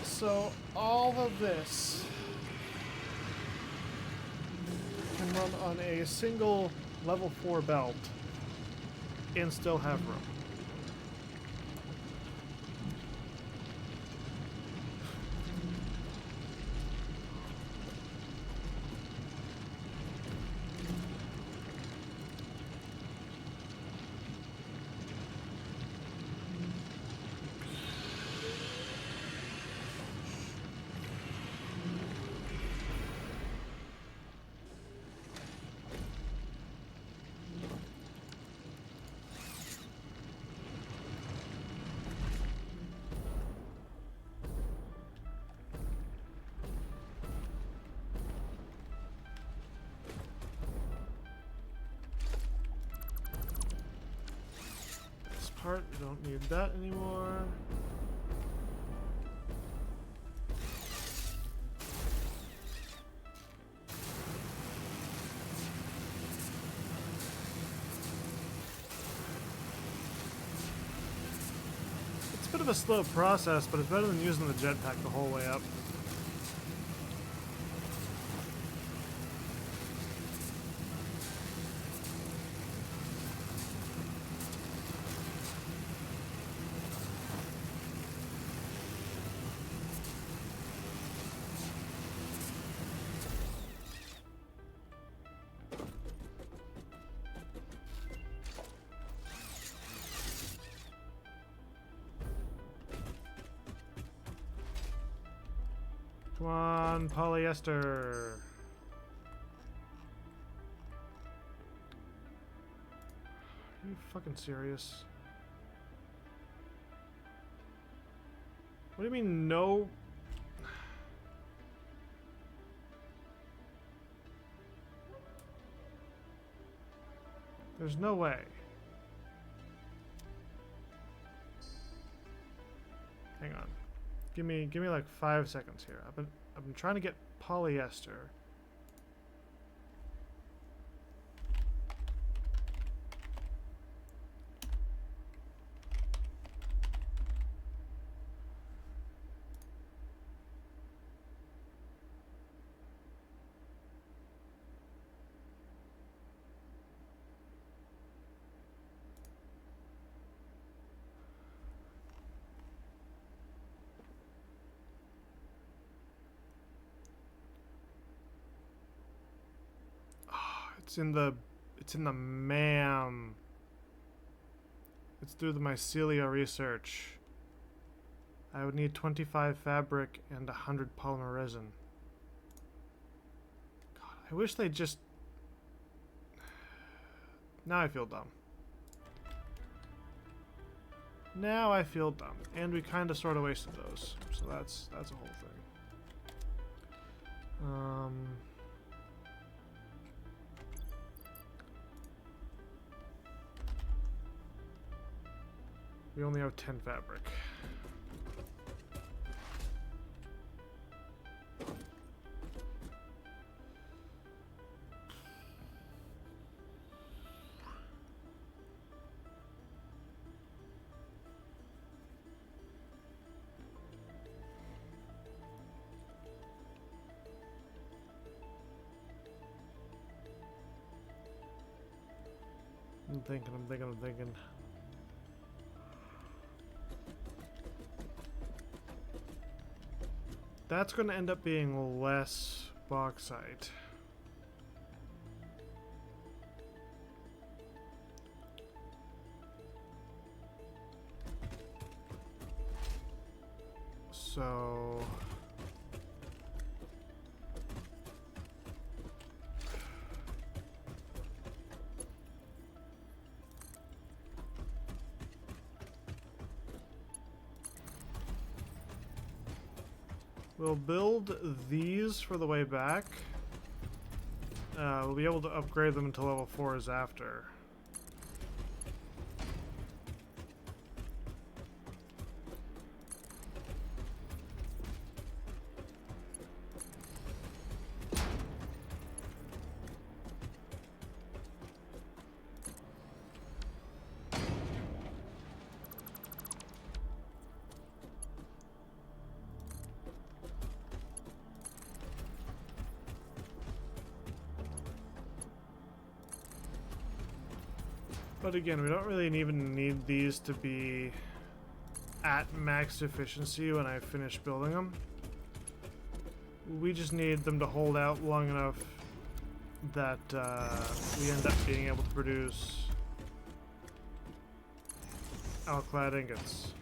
So all of this can run on a single level 4 belt and still have room. Part, we don't need that anymore. It's a bit of a slow process, but it's better than using the jetpack the whole way up. Come on, polyester. Are you fucking serious? What do you mean no? There's no way. Hang on. Give me like 5 seconds here. I've been trying to get polyester. It's in the MAM. It's through the mycelia research. I would need 25 fabric and 100 polymer resin. God, I wish they just... Now I feel dumb. Now I feel dumb. And we kind of sort of wasted those. So that's a whole thing. We only have 10 fabric. I'm thinking. That's going to end up being less bauxite. So we'll build these for the way back. We'll be able to upgrade them until level 4s after. But again, we don't really even need these to be at max efficiency when I finish building them. We just need them to hold out long enough that we end up being able to produce alclad ingots.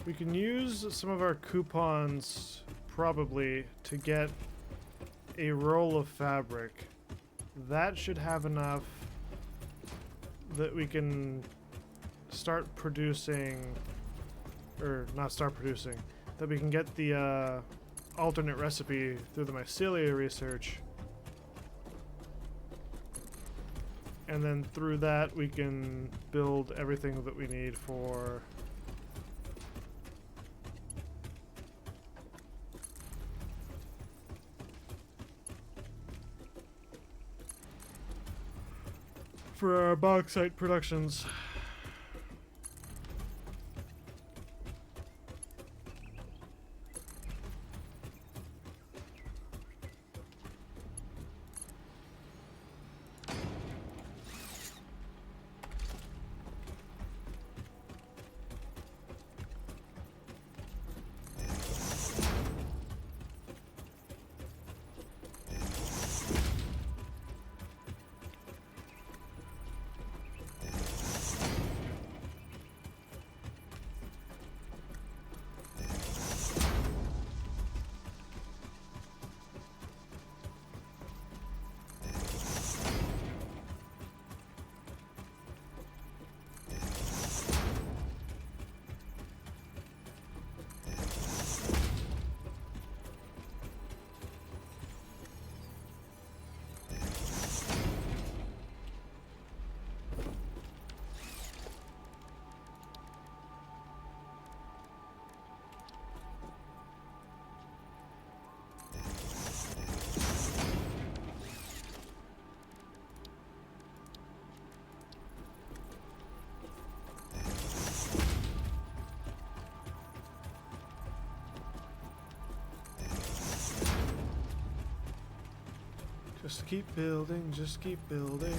We can use some of our coupons probably to get a roll of fabric. That should have enough that we can start producing, or not start producing, that we can get the alternate recipe through the mycelia research. And then through that we can build everything that we need for our bauxite productions. Just keep building, just keep building.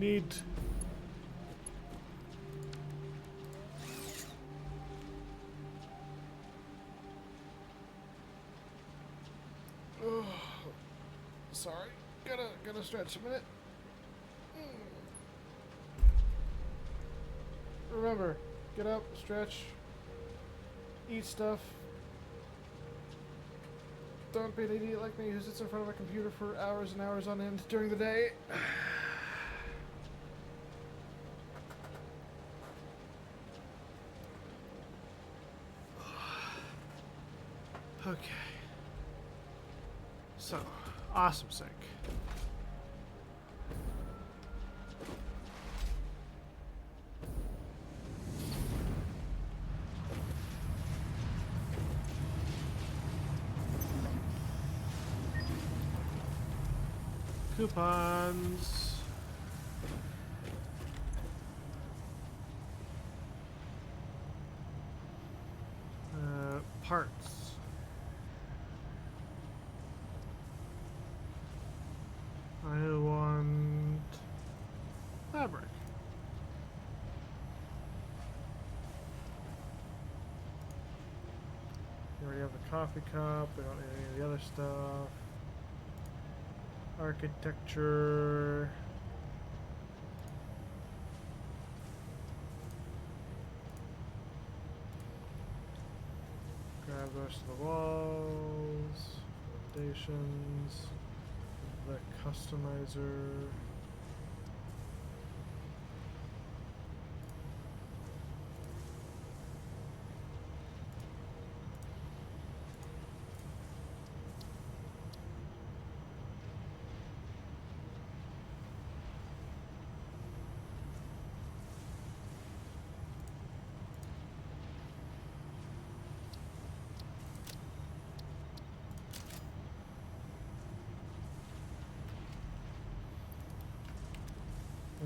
Neat. Oh, sorry. Gotta stretch a minute. Remember, get up, stretch, eat stuff. Don't be an idiot like me who sits in front of a computer for hours and hours on end during the day. Okay. So, awesome sink. Coupons. Parts. I want fabric. We already have the coffee cup. We don't need any of the other stuff. Architecture. Grab the rest of the walls. Foundations. The customizer.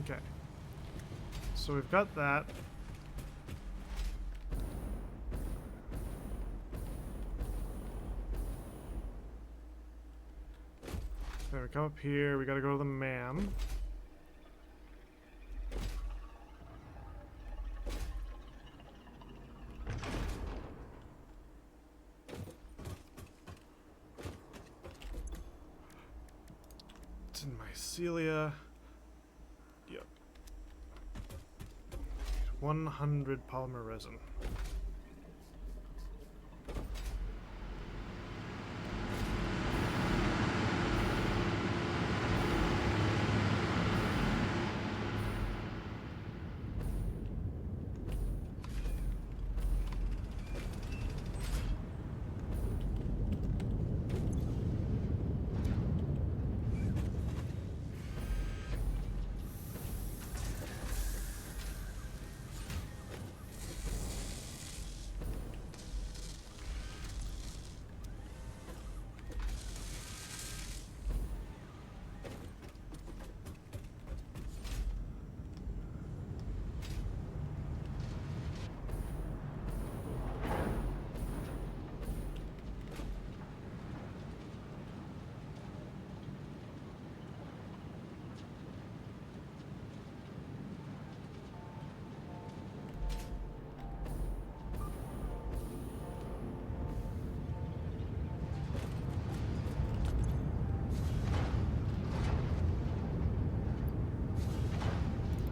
Okay. So we've got that. Then we come up here, we gotta go to the MAM. It's in mycelia. Yep. 100 polymer resin.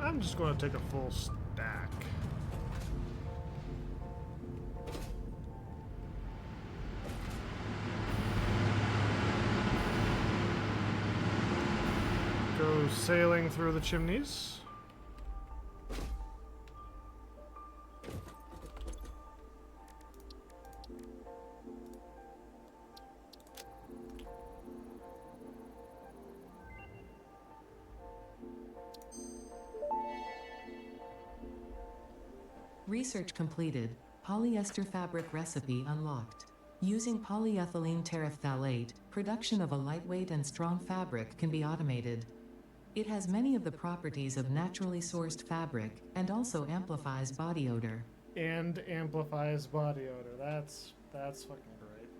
I'm just going to take a full stack. Go sailing through the chimneys. Research completed. Polyester fabric recipe unlocked. Using polyethylene terephthalate, production of a lightweight and strong fabric can be automated. It has many of the properties of naturally sourced fabric and also amplifies body odor. And amplifies body odor. That's fucking great.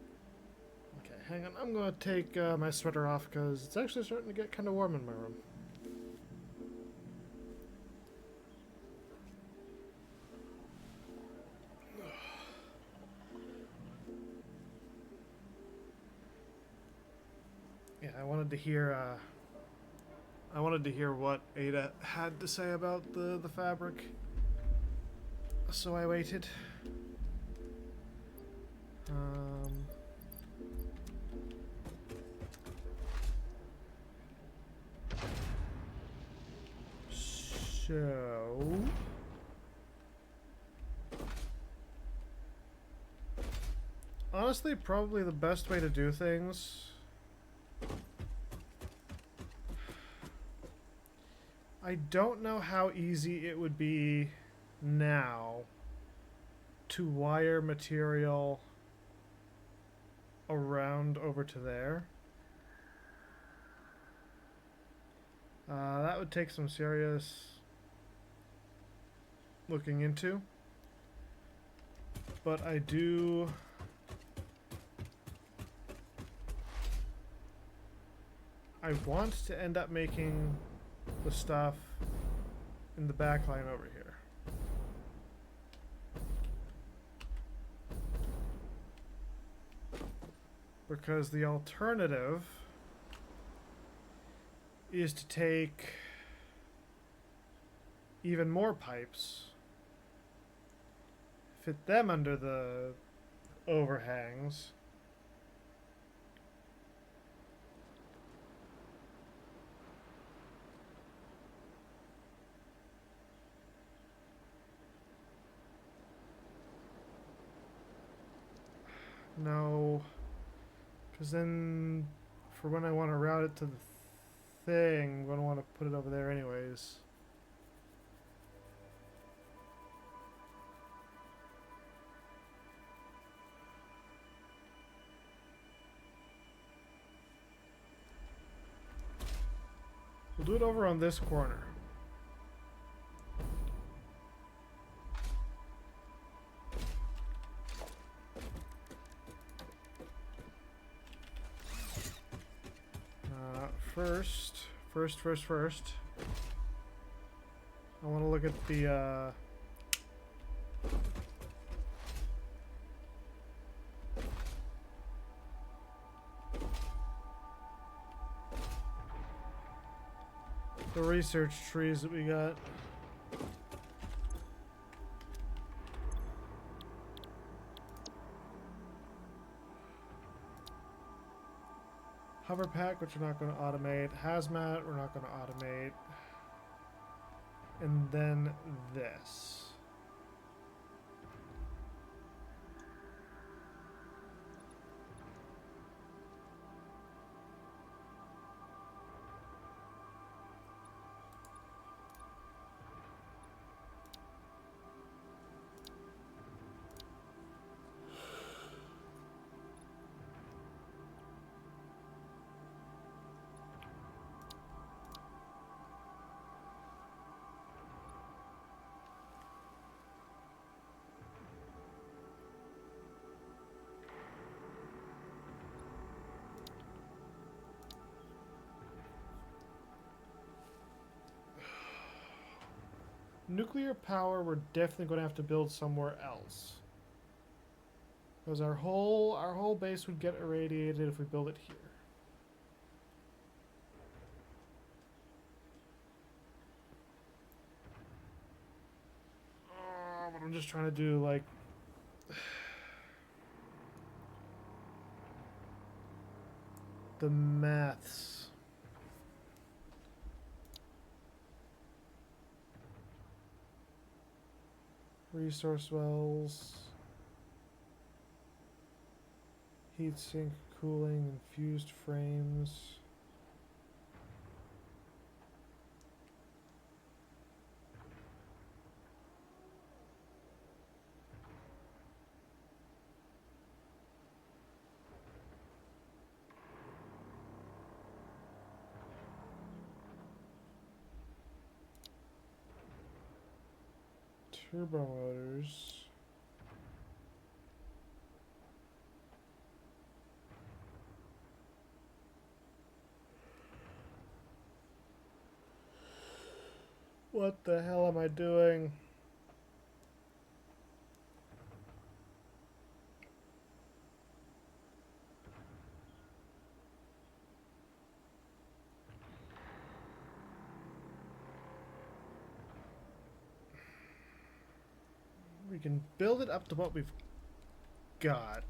Okay, hang on. I'm gonna take my sweater off because it's actually starting to get kind of warm in my room. I wanted to hear. I wanted to hear what Ada had to say about the fabric. So I waited. So honestly, probably the best way to do things. I don't know how easy it would be now to wire material around over to there. That would take some serious looking into. But I do... I want to end up making the stuff in the back line over here. Because the alternative is to take even more pipes, fit them under the overhangs, no, because then for when I want to route it to the thing, I'm going to want to put it over there anyways. We'll do it over on this corner. First. I want to look at the research trees that we got. Hover pack, which we're not going to automate. Hazmat, we're not going to automate. And then this. Nuclear power, we're definitely going to have to build somewhere else. Because our whole base would get irradiated if we build it here. But I'm just trying to do like the maths. Resource wells, heat sink, cooling, infused frames. Turbo motors. What the hell am I doing? can build it up to what we've got.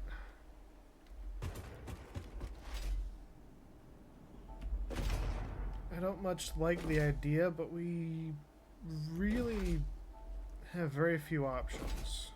I don't much like the idea, but we really have very few options.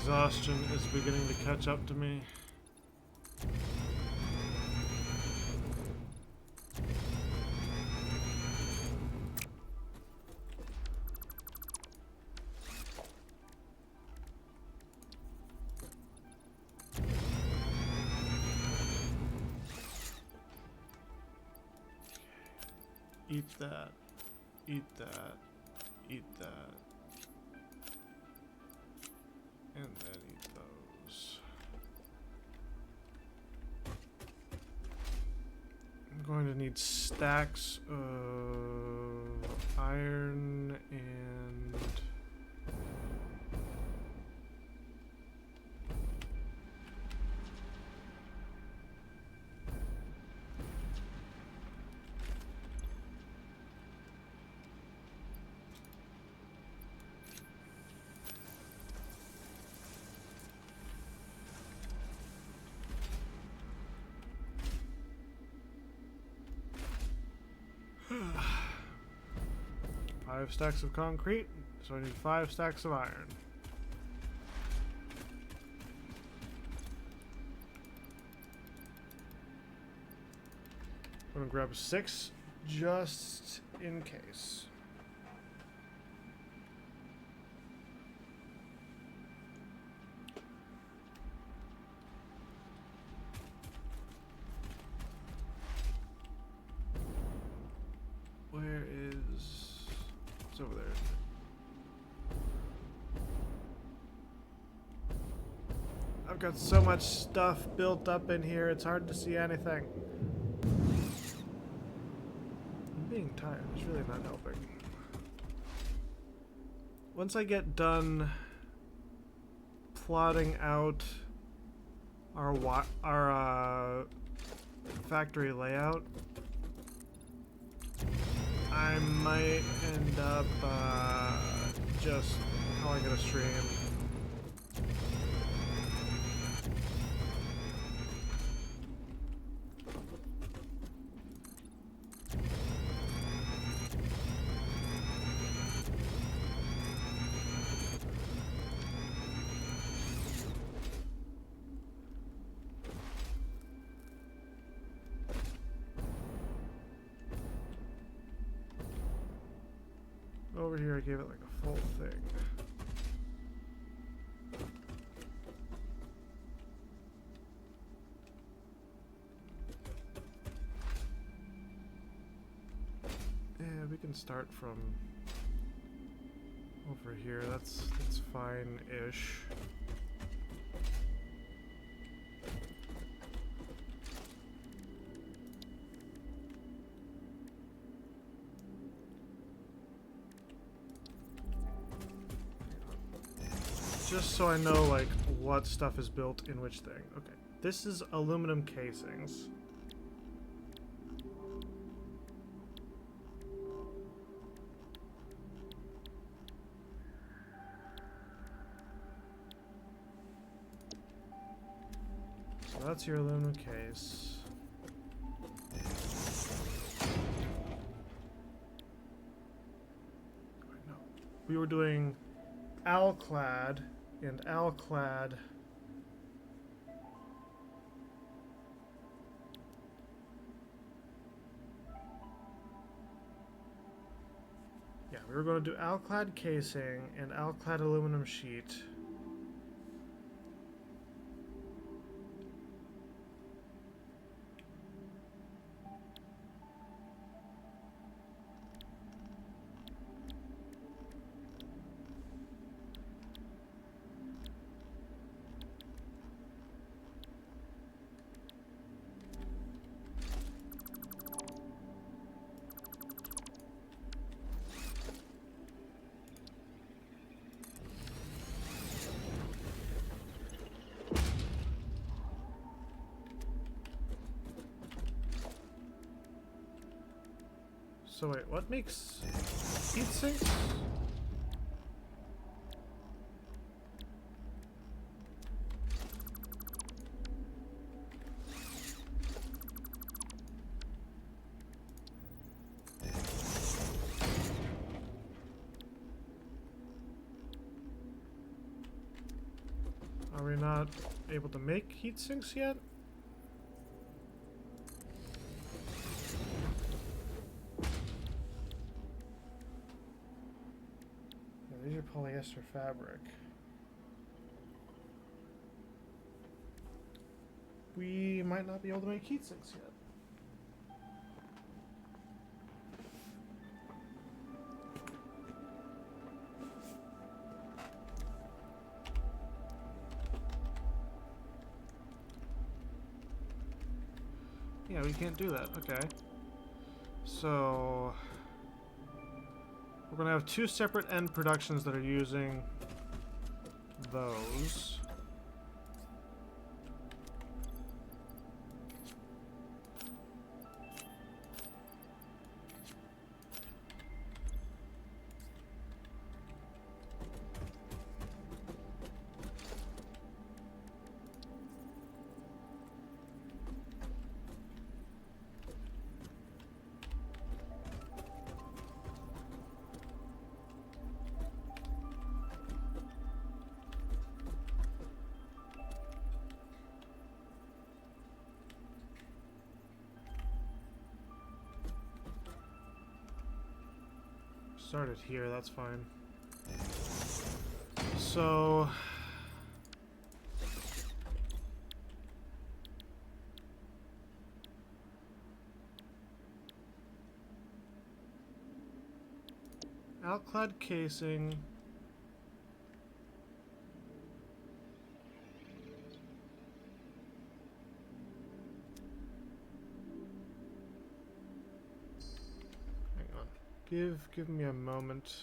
Exhaustion is beginning to catch up to me. Eat that. Eat that. Eat that. And then eat those. I'm going to need stacks of iron and five stacks of concrete, so I need 5 stacks of iron. I'm gonna grab 6 just in case. Where is... It's over there. I've got so much stuff built up in here, it's hard to see anything. I'm being tired, it's really not helping. Once I get done plotting out our factory layout, I might end up just calling it a stream. Over here I gave it like a full thing. Yeah, we can start from over here. That's fine-ish. Just so I know, like, what stuff is built in which thing. Okay, this is aluminum casings. So that's your aluminum case. Wait, no. we were doing alclad and alclad. Yeah, we were going to do alclad casing and alclad aluminum sheet. So wait, what makes heat sinks? Are we not able to make heat sinks yet? These are polyester fabric. We might not be able to make heat sinks yet. Yeah, we can't do that. Okay. So we're gonna have two separate end productions that are using those. Started here, that's fine. So alclad casing. Hang on. Give me a moment.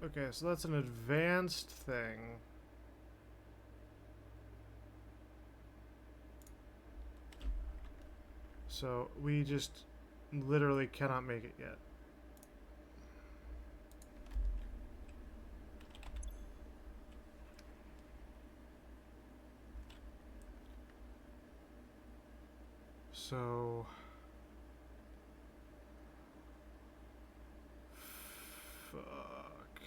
Okay, so that's an advanced thing. So we just literally cannot make it yet. So fuck.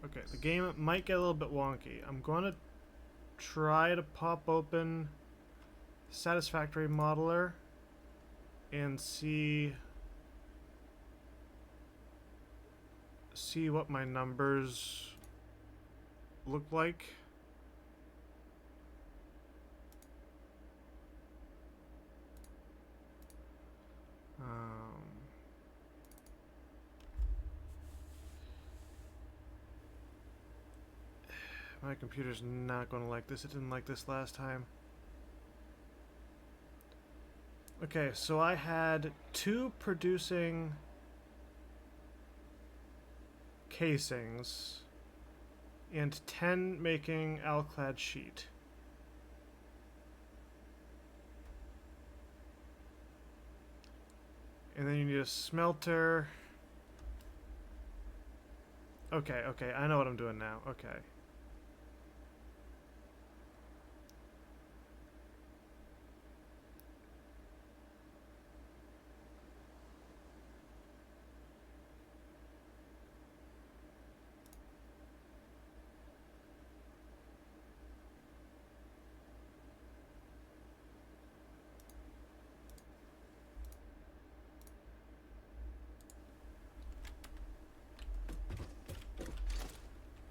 Okay, the game might get a little bit wonky. I'm going to try to pop open Satisfactory modeler and see what my numbers look like. My computer's not going to like this. It didn't like this last time. Okay, so I had 2 producing casings and 10 making alclad sheet. And then you need a smelter. Okay, okay, I know what I'm doing now. Okay.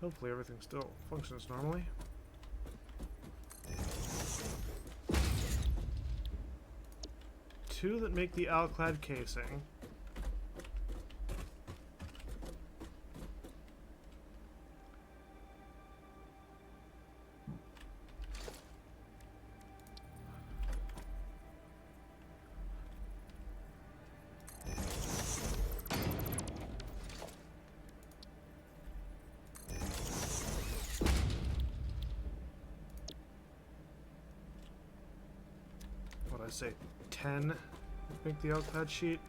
Hopefully everything still functions normally. Two that make the alclad casing. What I say, 10 make the alclad sheet.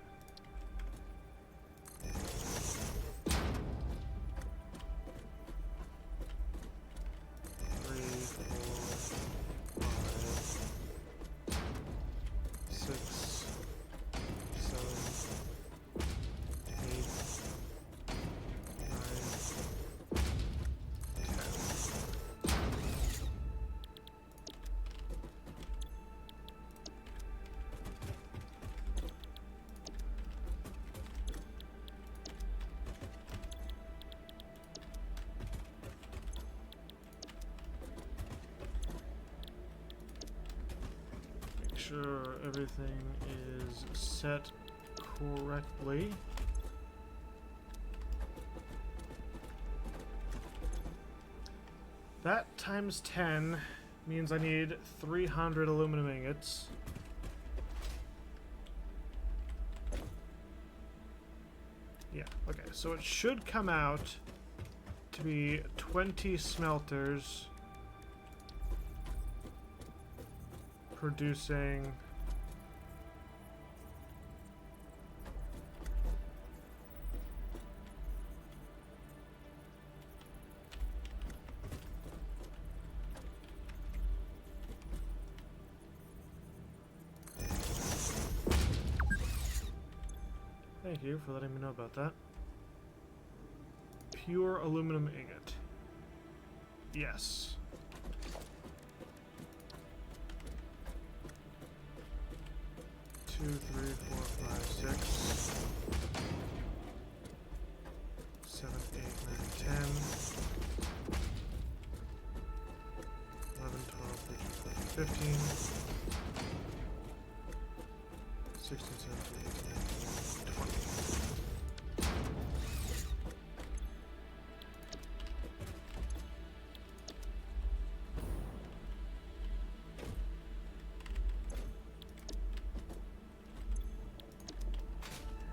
Sure everything is set correctly. That times 10 means I need 300 aluminum ingots. Yeah, okay, so it should come out to be 20 smelters producing Thank you for letting me know about that. Pure aluminum ingot. Yes. 2, 3, 4, 5, 6, 7, 8, 9, 10, 11, 12, 13, 14, 15, 16, 17, 18, 19, 20.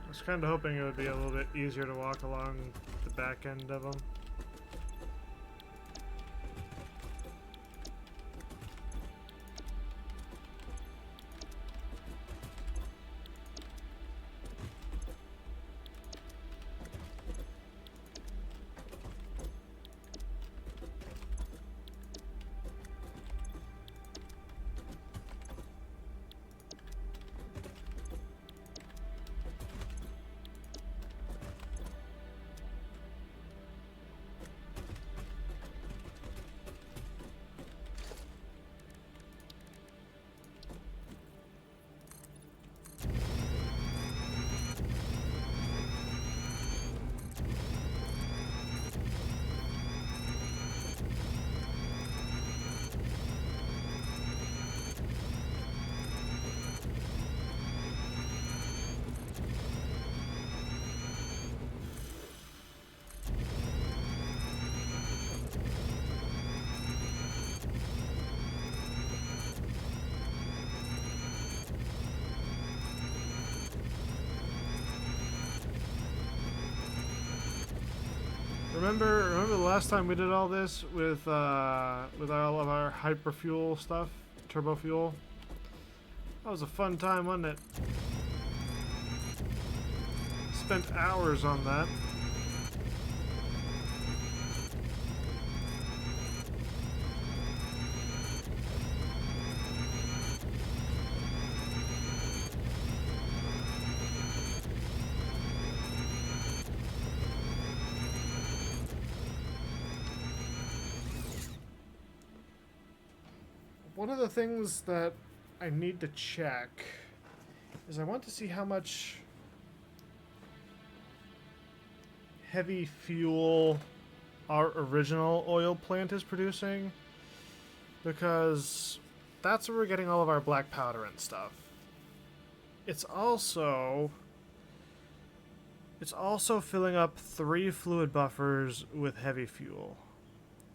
I was kind of hoping it would be a little bit easier to walk along the back end of them. Remember the last time we did all this with all of our hyperfuel stuff, turbo fuel? That was a fun time, wasn't it? spent hours on that. One of the things that I need to check is I want to see how much heavy fuel our original oil plant is producing, because that's where we're getting all of our black powder and stuff. It's also filling up 3 fluid buffers with heavy fuel.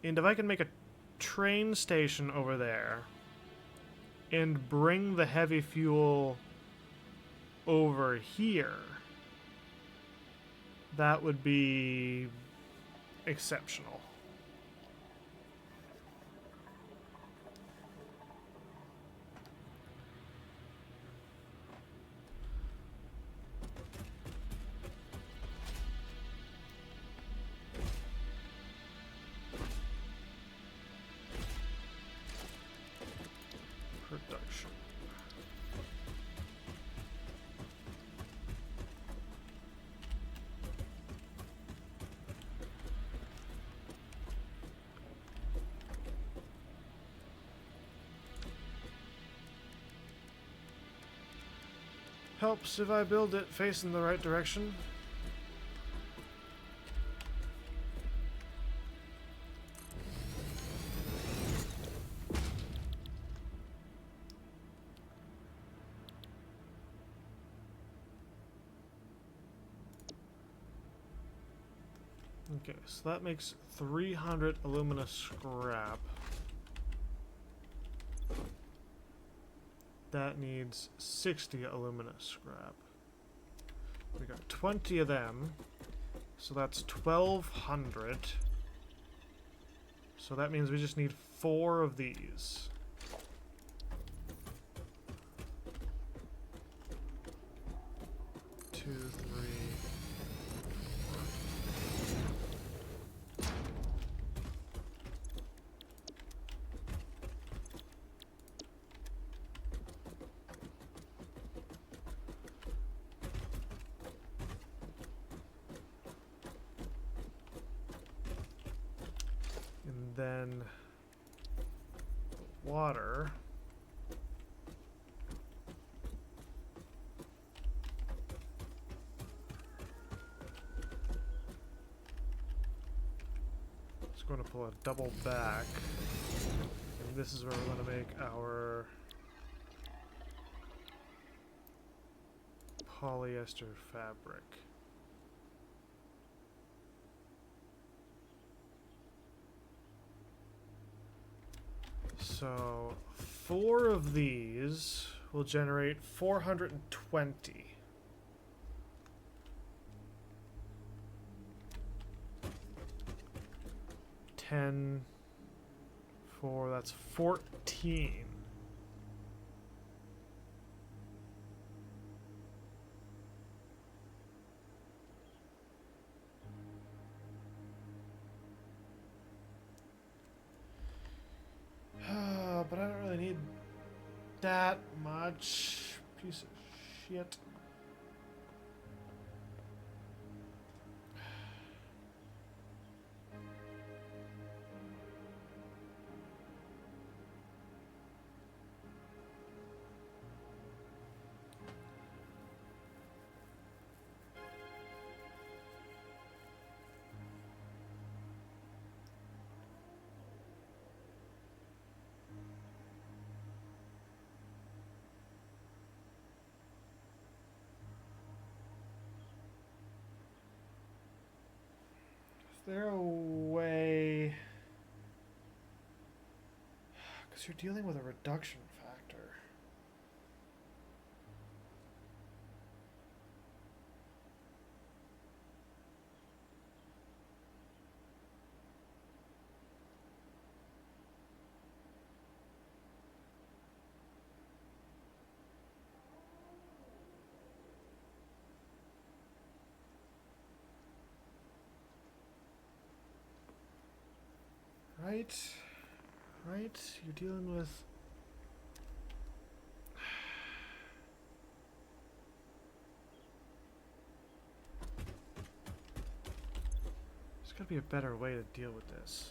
And if I can make a train station over there and bring the heavy fuel over here, that would be exceptional. Production. Helps if I build it facing the right direction. Okay, so that makes 300 alumina scrap. That needs 60 alumina scrap. We got 20 of them, so that's 1,200. So that means we just need 4 of these. Two, three. And then the water. It's going to pull a double back. And this is where we're going to make our polyester fabric. So 4 of these will generate 420. Ten, 4, that's 14. But I don't really need that much. Piece of shit. Is there a way? Because you're dealing with a reduction factor. Right? Right? You're dealing with... There's gotta be a better way to deal with this.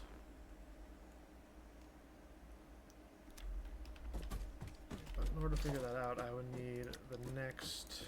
But in order to figure that out, I would need the next...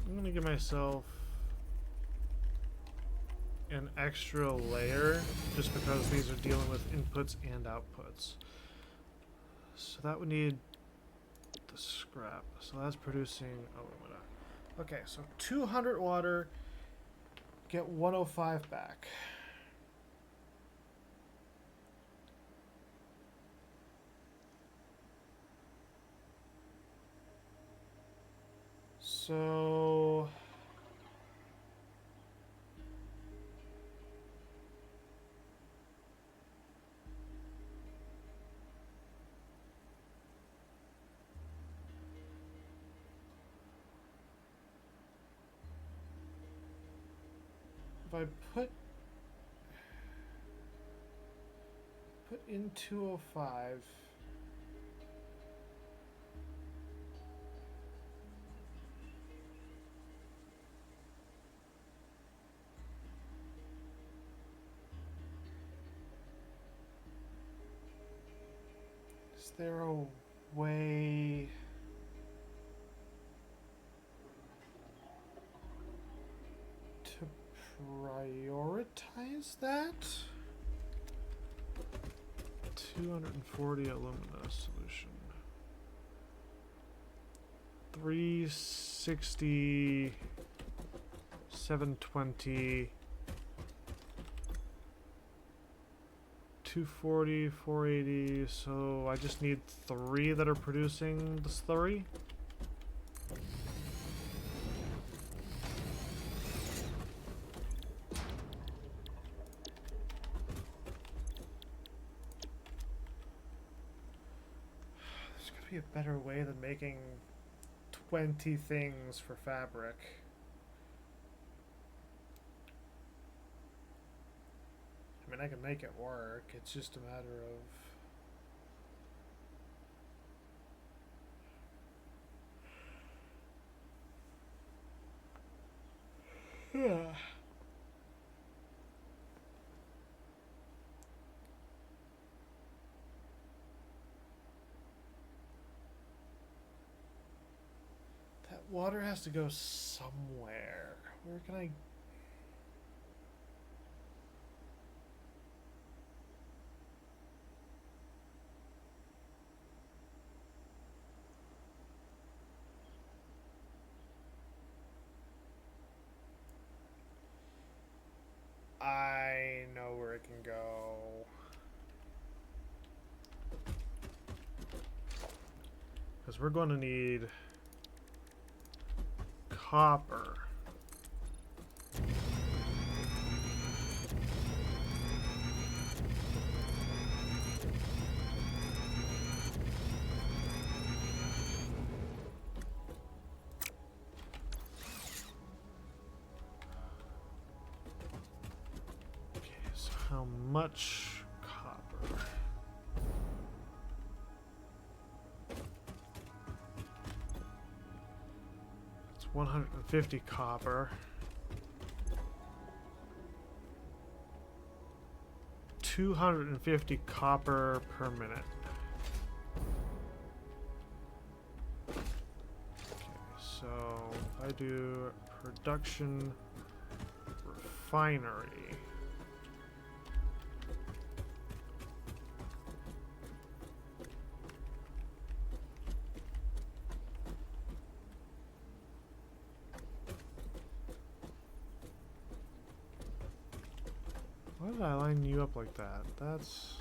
I'm gonna give myself an extra layer just because these are dealing with inputs and outputs. So that would need the scrap. So that's producing alumina. Okay, so 200 water, get 105 back. So if I put in 205, is there a way to prioritize that? 240 alumina solution. 360, 720, 240, 480. So I just need 3 that are producing the slurry. There's gotta be a better way than making 20 things for fabric. I mean, I can make it work. It's just a matter of... Yeah. That water has to go somewhere. Where can I... I know where it can go. Because we're going to need copper. Okay, so how much copper? It's 150 copper. 250 copper per minute. Okay, so if I do production refinery. did I line you up like that? That's...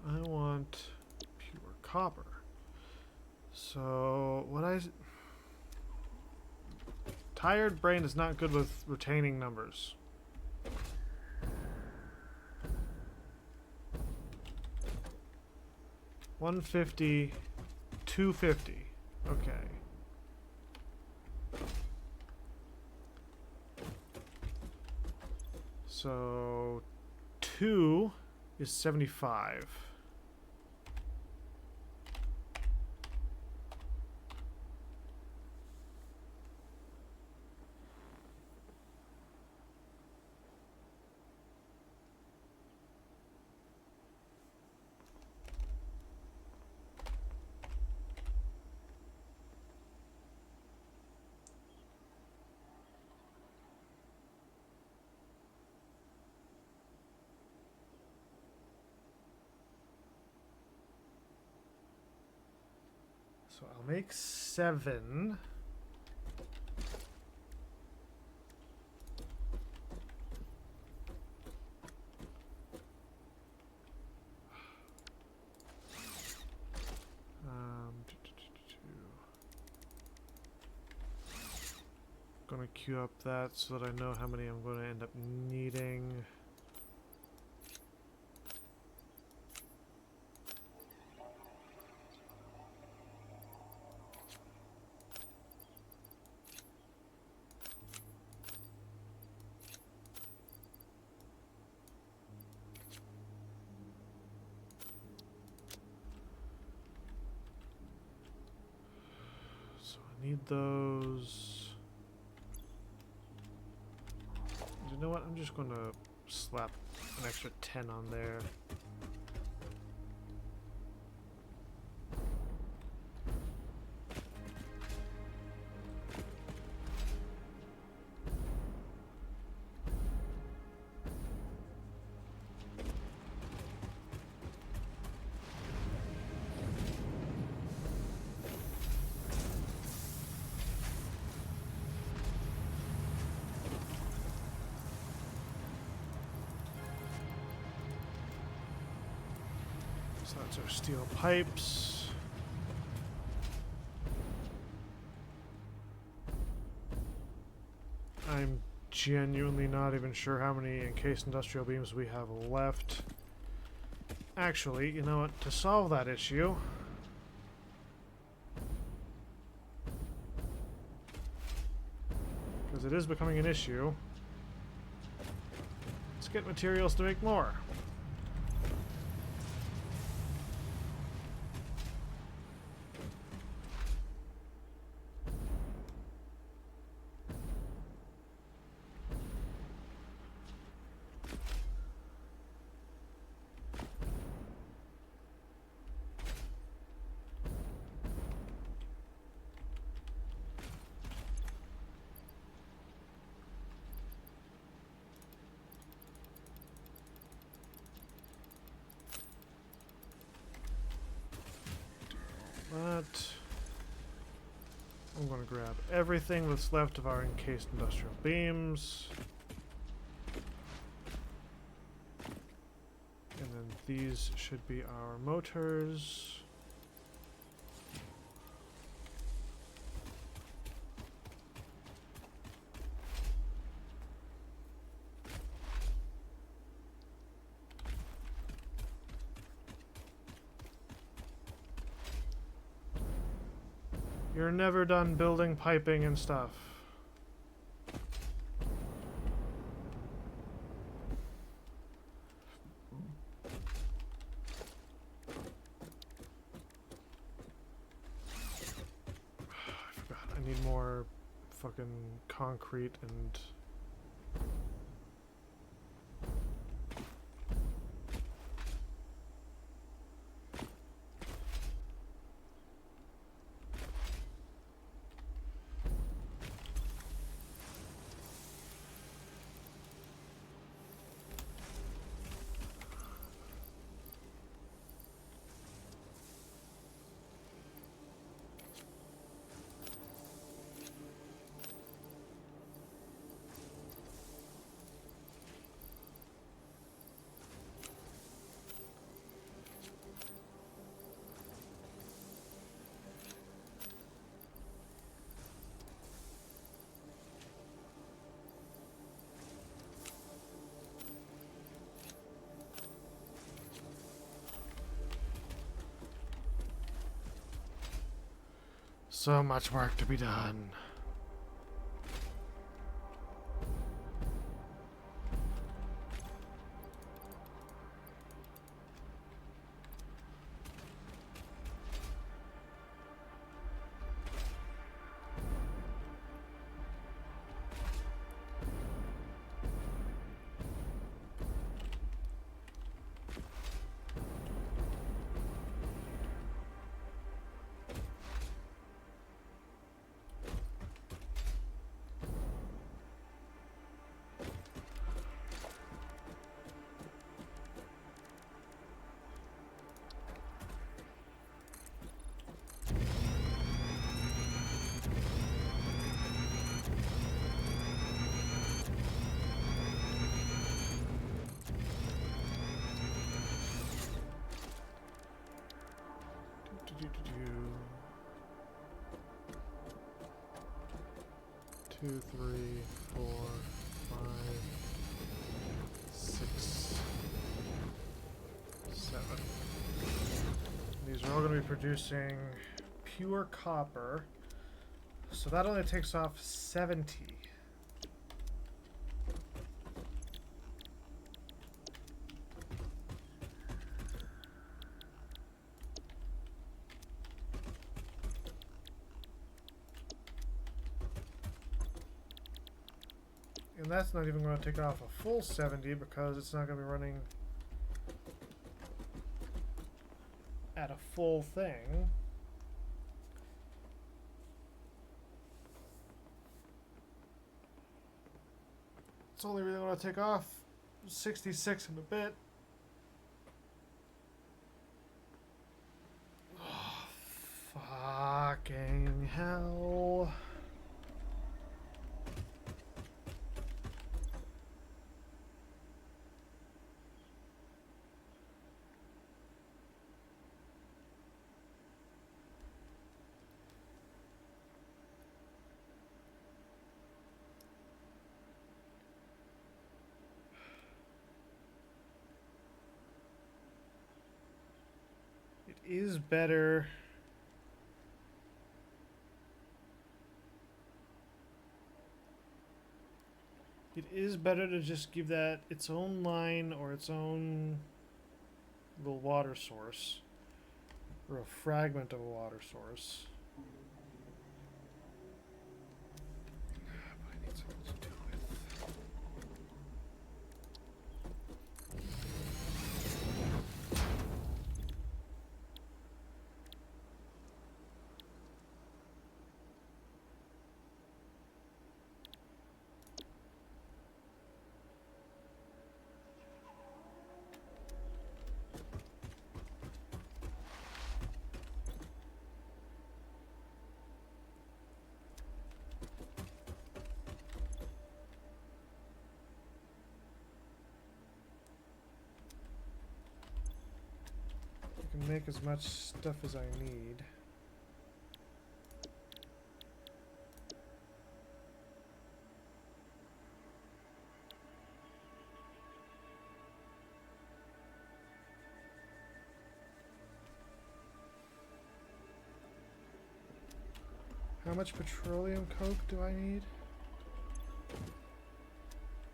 I want pure copper. So what tired brain is not good with retaining numbers. $150, $250. Okay. So 2 is 75. So I'll make 7. Gonna queue up that so that I know how many I'm going to end up needing. So I need those. You know what? I'm just going to slap an extra 10 on there. So that's our steel pipes. I'm genuinely not even sure how many encased industrial beams we have left. Actually, you know what? To solve that issue, because it is becoming an issue, let's get materials to make more. But I'm going to grab everything that's left of our encased industrial beams. And then these should be our motors. You're never done building piping and stuff. fucking concrete and so much work to be done. Two, three, 4, 5, 6, 7. These are all going to be producing pure copper. So that only takes off 70. And that's not even going to take off a full 70 because it's not going to be running at a full thing. It's only really going to take off 66 and a bit. Oh, fucking hell. Is better. It is better to just give that its own line or its own little water source or a fragment of a water source. But I need something to do with. I can make as much stuff as I need. How much petroleum coke do I need?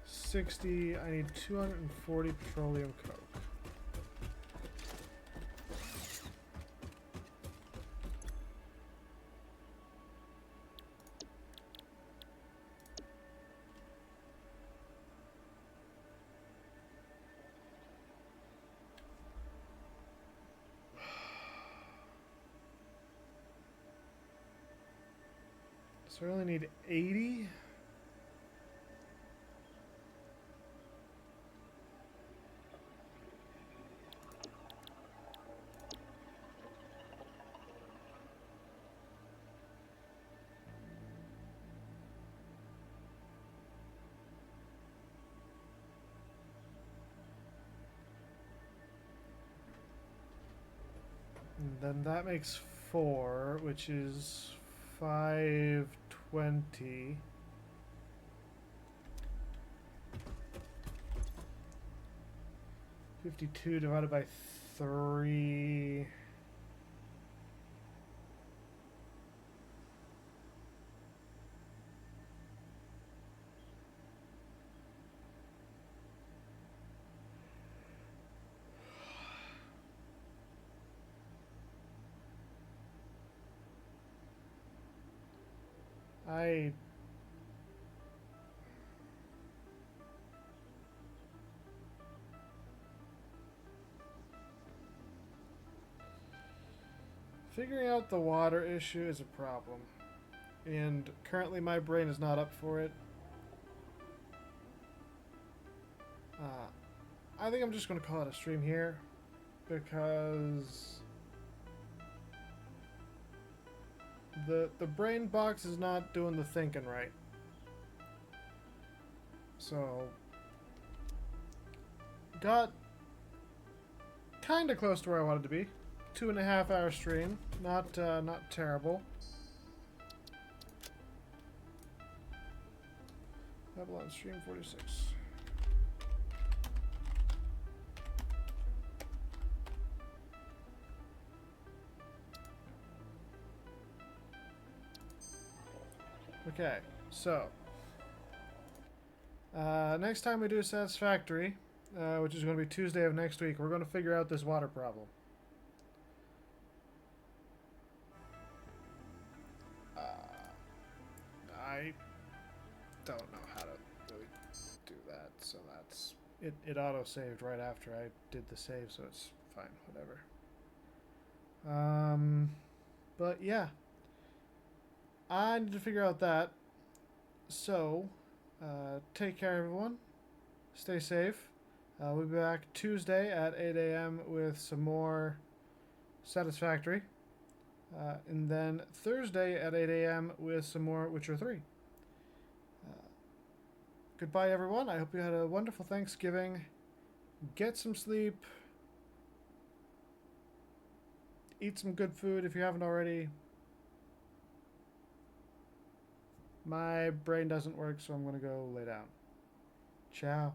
60. I need 240 petroleum coke. So I only need 80. And then that makes 4, which is 520. $52 divided by 3. I Figuring out the water issue is a problem. And currently my brain is not up for it. I think I'm just going to call it a stream here. Because the brain box is not doing the thinking right. So got kind of close to where I wanted to be. 2.5 hour stream, not terrible. Babylon stream 46. Okay, so next time we do Satisfactory, which is going to be Tuesday of next week, we're going to figure out this water problem. I don't know how to really do that, so that's it. It auto saved right after I did the save, so it's fine, whatever. But yeah, I need to figure out that. So, take care, everyone. Stay safe. We'll be back Tuesday at 8 a.m. with some more Satisfactory. And then Thursday at 8 a.m. with some more Witcher 3. Goodbye, everyone. I hope you had a wonderful Thanksgiving. Get some sleep. Eat some good food if you haven't already. My brain doesn't work, so I'm going to go lay down. Ciao.